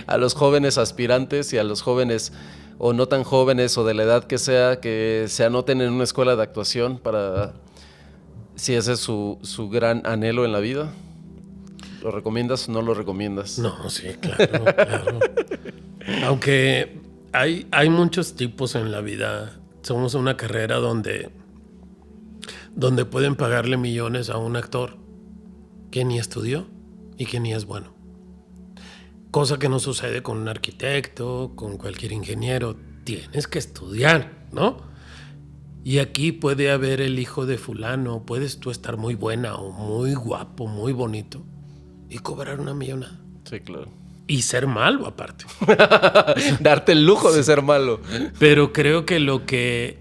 a los jóvenes aspirantes y a los jóvenes o no tan jóvenes o de la edad que sea que se anoten en una escuela de actuación para, si ese es su gran anhelo en la vida? ¿Lo recomiendas o no lo recomiendas? No, sí, claro, claro. Aunque hay muchos tipos en la vida. Somos una carrera donde pueden pagarle millones a un actor que ni estudió y que ni es bueno. Cosa que no sucede con un arquitecto, con cualquier ingeniero. Tienes que estudiar, ¿no? Y aquí puede haber el hijo de fulano, puedes tú estar muy buena o muy guapo, muy bonito y cobrar una millonada. Sí, claro. Y ser malo aparte. Darte el lujo de ser malo. Pero creo que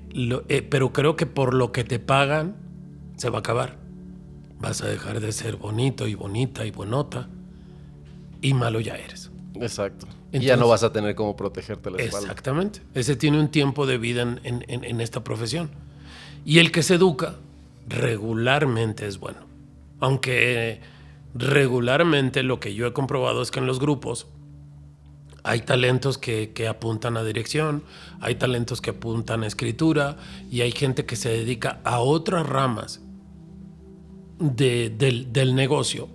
pero creo que por lo que te pagan se va a acabar. Vas a dejar de ser bonito y bonita y buenota y malo ya eres. Exacto. Entonces, y ya no vas a tener cómo protegerte la espalda. Exactamente. Ese tiene un tiempo de vida en esta profesión. Y el que se educa regularmente es bueno. Aunque regularmente lo que yo he comprobado es que en los grupos hay talentos que apuntan a dirección, hay talentos que apuntan a escritura y hay gente que se dedica a otras ramas del negocio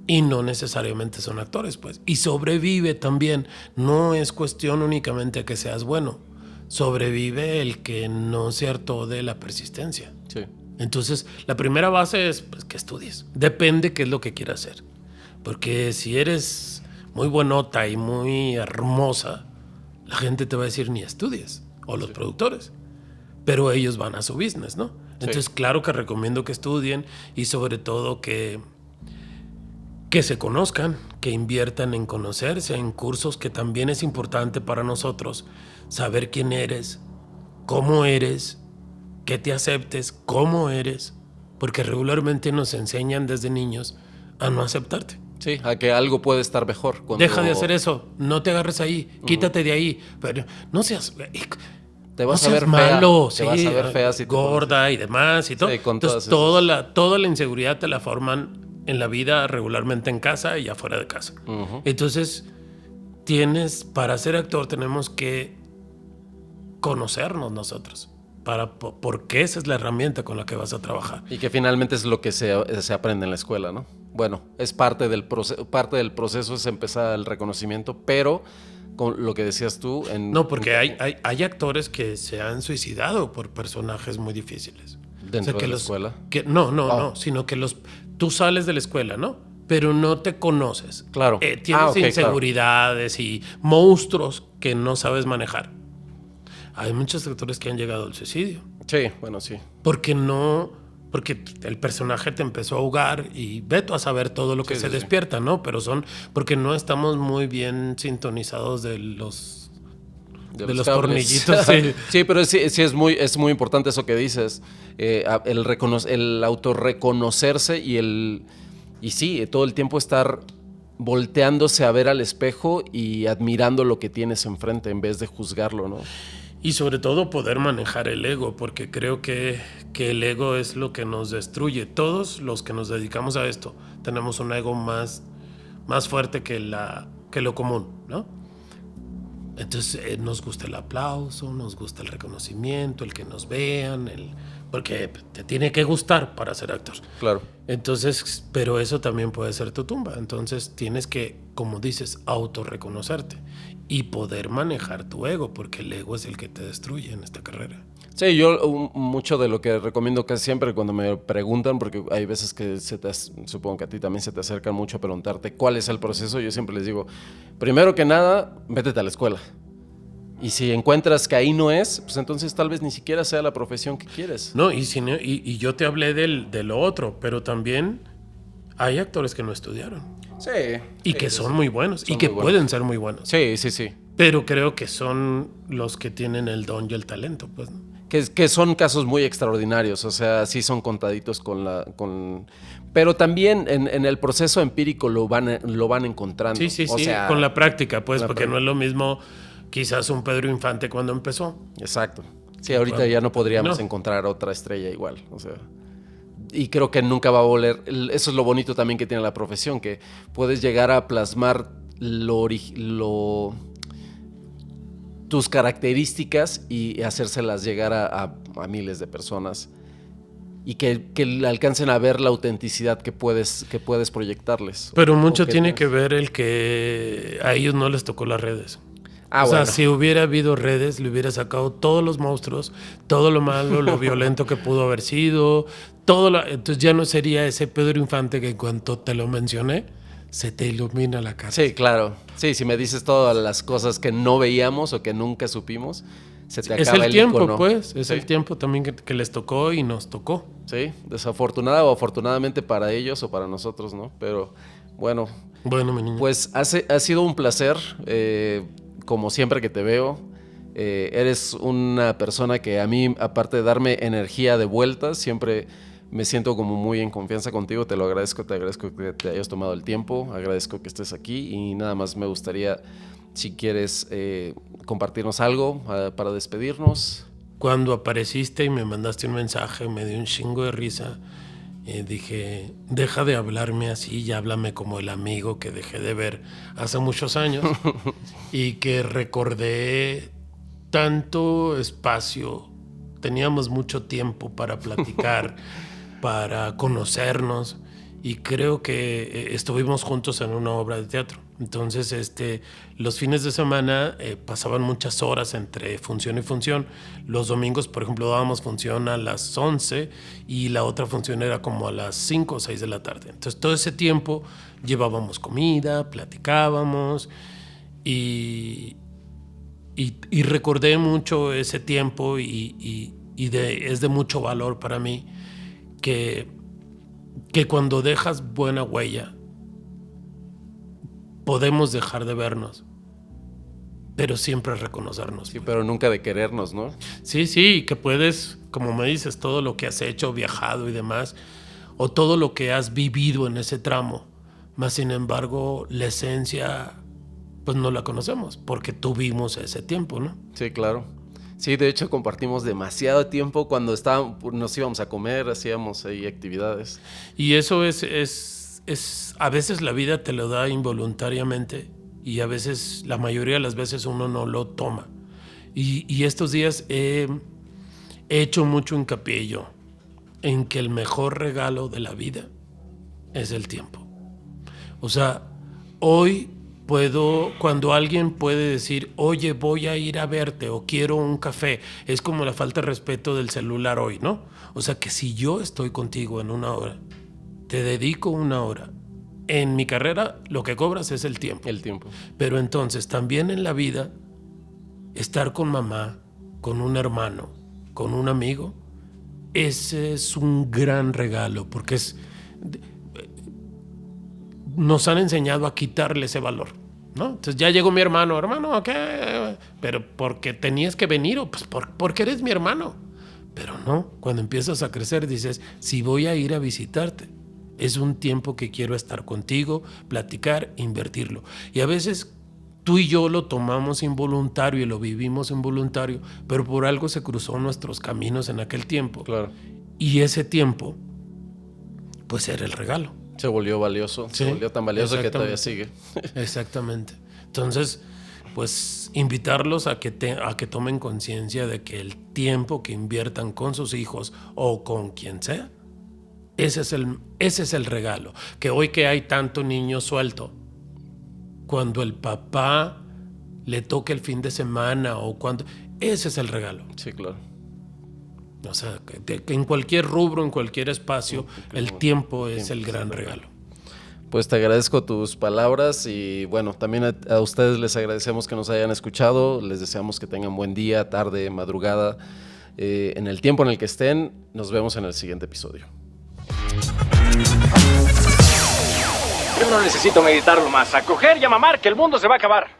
y no necesariamente son actores, pues. Y sobrevive también. No es cuestión únicamente de que seas bueno. Sobrevive el que no se hartó de la persistencia. Sí. Entonces, la primera base es pues, que estudies. Depende qué es lo que quieras hacer. Porque si eres muy buenota y muy hermosa, la gente te va a decir ni estudies. O los productores. Pero ellos van a su business, ¿no? Entonces, claro que recomiendo que estudien y sobre todo que se conozcan, que inviertan en conocerse, en cursos, que también es importante para nosotros saber quién eres, cómo eres, que te aceptes, cómo eres, porque regularmente nos enseñan desde niños a no aceptarte. Sí, a que algo puede estar mejor. Cuando... Deja de hacer eso, no te agarres ahí, quítate de ahí, pero no seas... Te vas no a ver seas malo, fea, te vas a ver fea si te gorda y demás y todo. Sí, con entonces todas toda la inseguridad te la forman en la vida regularmente en casa y afuera de casa. Entonces para ser actor tenemos que conocernos nosotros, porque esa es la herramienta con la que vas a trabajar. Y que finalmente es lo que se aprende en la escuela, ¿no? Bueno, es parte del proceso es empezar el reconocimiento, pero con lo que decías tú... No, porque hay actores que se han suicidado por personajes muy difíciles. ¿Dentro de la escuela? No, sino que tú sales de la escuela, ¿no? Pero no te conoces. Claro. Tienes inseguridades y monstruos que no sabes manejar. Hay muchos actores que han llegado al suicidio. Sí, bueno, sí. Porque el personaje te empezó a ahogar y vete a saber todo lo que se despierta, ¿no? Pero porque no estamos muy bien sintonizados de los tornillitos. Sí. Sí, pero sí es muy importante eso que dices. El autorreconocerse y sí, todo el tiempo estar volteándose a ver al espejo y admirando lo que tienes enfrente en vez de juzgarlo, ¿no? Y sobre todo poder manejar el ego, porque creo que el ego es lo que nos destruye. Todos los que nos dedicamos a esto tenemos un ego más fuerte que lo común, ¿no? Entonces nos gusta el aplauso, nos gusta el reconocimiento, el que nos vean, porque te tiene que gustar para ser actor. Claro. Entonces, pero eso también puede ser tu tumba. Entonces tienes que, como dices, autorreconocerte y poder manejar tu ego, porque el ego es el que te destruye en esta carrera. Sí, yo mucho de lo que recomiendo casi siempre cuando me preguntan, porque hay veces que supongo que a ti también se te acercan mucho a preguntarte cuál es el proceso, yo siempre les digo, primero que nada, métete a la escuela. Y si encuentras que ahí no es, pues entonces tal vez ni siquiera sea la profesión que quieres. No, y yo te hablé de lo otro, pero también hay actores que no estudiaron. Sí. Y que son muy buenos, Son y que muy buenos. pueden ser muy buenos. Sí, sí, sí. Pero creo que son los que tienen el don y el talento, pues, ¿no? Que son casos muy extraordinarios, o sea, sí son contaditos pero también en el proceso empírico lo van encontrando. Sí, o sea, con la práctica, pues, porque práctica. no es lo mismo quizás un Pedro Infante cuando empezó. Exacto. Sí, ahorita ya no podríamos encontrar otra estrella igual, o sea, y creo que nunca va a volver. Eso es lo bonito también que tiene la profesión, que puedes llegar a plasmar tus características y hacérselas llegar a miles de personas y que alcancen a ver la autenticidad que puedes proyectarles. Pero mucho tiene que ver el que a ellos no les tocó las redes. O sea, si hubiera habido redes, le hubiera sacado todos los monstruos, todo lo malo, lo violento que pudo haber sido, entonces ya no sería ese Pedro Infante que en cuanto te lo mencioné, se te ilumina la cara. Sí, claro. Sí, si me dices todas las cosas que no veíamos o que nunca supimos, se te acaba el tiempo, ícono. pues. Es el tiempo también que les tocó y nos tocó. Sí, desafortunada o afortunadamente para ellos o para nosotros, ¿no? Pero bueno. Bueno, mi niño. Pues ha sido un placer, como siempre que te veo. Eres una persona que a mí, aparte de darme energía de vuelta, siempre me siento como muy en confianza contigo. Te agradezco que te hayas tomado el tiempo, agradezco que estés aquí y nada más me gustaría, si quieres, compartirnos algo para despedirnos. Cuando apareciste y me mandaste un mensaje, me dio un chingo de risa. Dije, deja de hablarme así y háblame como el amigo que dejé de ver hace muchos años y que recordé tanto espacio, teníamos mucho tiempo para platicar, para conocernos y creo que estuvimos juntos en una obra de teatro. Entonces, los fines de semana pasaban muchas horas entre función y función. Los domingos, por ejemplo, dábamos función a las 11 y la otra función era como a las 5 o 6 de la tarde. Entonces, todo ese tiempo llevábamos comida, platicábamos y recordé mucho ese tiempo y es de mucho valor para mí que cuando dejas buena huella podemos dejar de vernos, pero siempre reconocernos. Sí, pero nunca de querernos, ¿no? Sí, que puedes, como me dices, todo lo que has hecho, viajado y demás, o todo lo que has vivido en ese tramo, más sin embargo, la esencia, pues no la conocemos, porque tuvimos ese tiempo, ¿no? Sí, claro. Sí, de hecho compartimos demasiado tiempo cuando nos íbamos a comer, hacíamos ahí actividades. Y eso es a veces la vida te lo da involuntariamente y a veces, la mayoría de las veces uno no lo toma. Y estos días he hecho mucho hincapié yo en que el mejor regalo de la vida es el tiempo. O sea, hoy cuando alguien puede decir, oye, voy a ir a verte o quiero un café, es como la falta de respeto del celular hoy, ¿no? O sea, que si yo estoy contigo en una hora, te dedico una hora, en mi carrera lo que cobras es el tiempo. El tiempo. Pero entonces también en la vida, estar con mamá, con un hermano, con un amigo, ese es un gran regalo, porque nos han enseñado a quitarle ese valor, ¿no? Entonces ya llegó mi hermano, ¿qué? Pero porque tenías que venir o pues porque eres mi hermano. Pero no, cuando empiezas a crecer dices, si voy a ir a visitarte, es un tiempo que quiero estar contigo, platicar, invertirlo. Y a veces tú y yo lo tomamos involuntario y lo vivimos involuntario, pero por algo se cruzó nuestros caminos en aquel tiempo. Claro. Y ese tiempo, pues era el regalo. Se volvió valioso, Sí, se volvió tan valioso que todavía sigue. Exactamente. Entonces, pues invitarlos a que tomen conciencia de que el tiempo que inviertan con sus hijos o con quien sea, ese es el regalo. Que hoy que hay tanto niño suelto, cuando el papá le toque el fin de semana o cuando... Ese es el regalo. Sí, claro. O sea, que en cualquier rubro, en cualquier espacio, el tiempo es el gran regalo. Pues te agradezco tus palabras y bueno, también a ustedes les agradecemos que nos hayan escuchado. Les deseamos que tengan buen día, tarde, madrugada. En el tiempo en el que estén, nos vemos en el siguiente episodio. Yo no necesito meditarlo más. A coger y a mamar, que el mundo se va a acabar.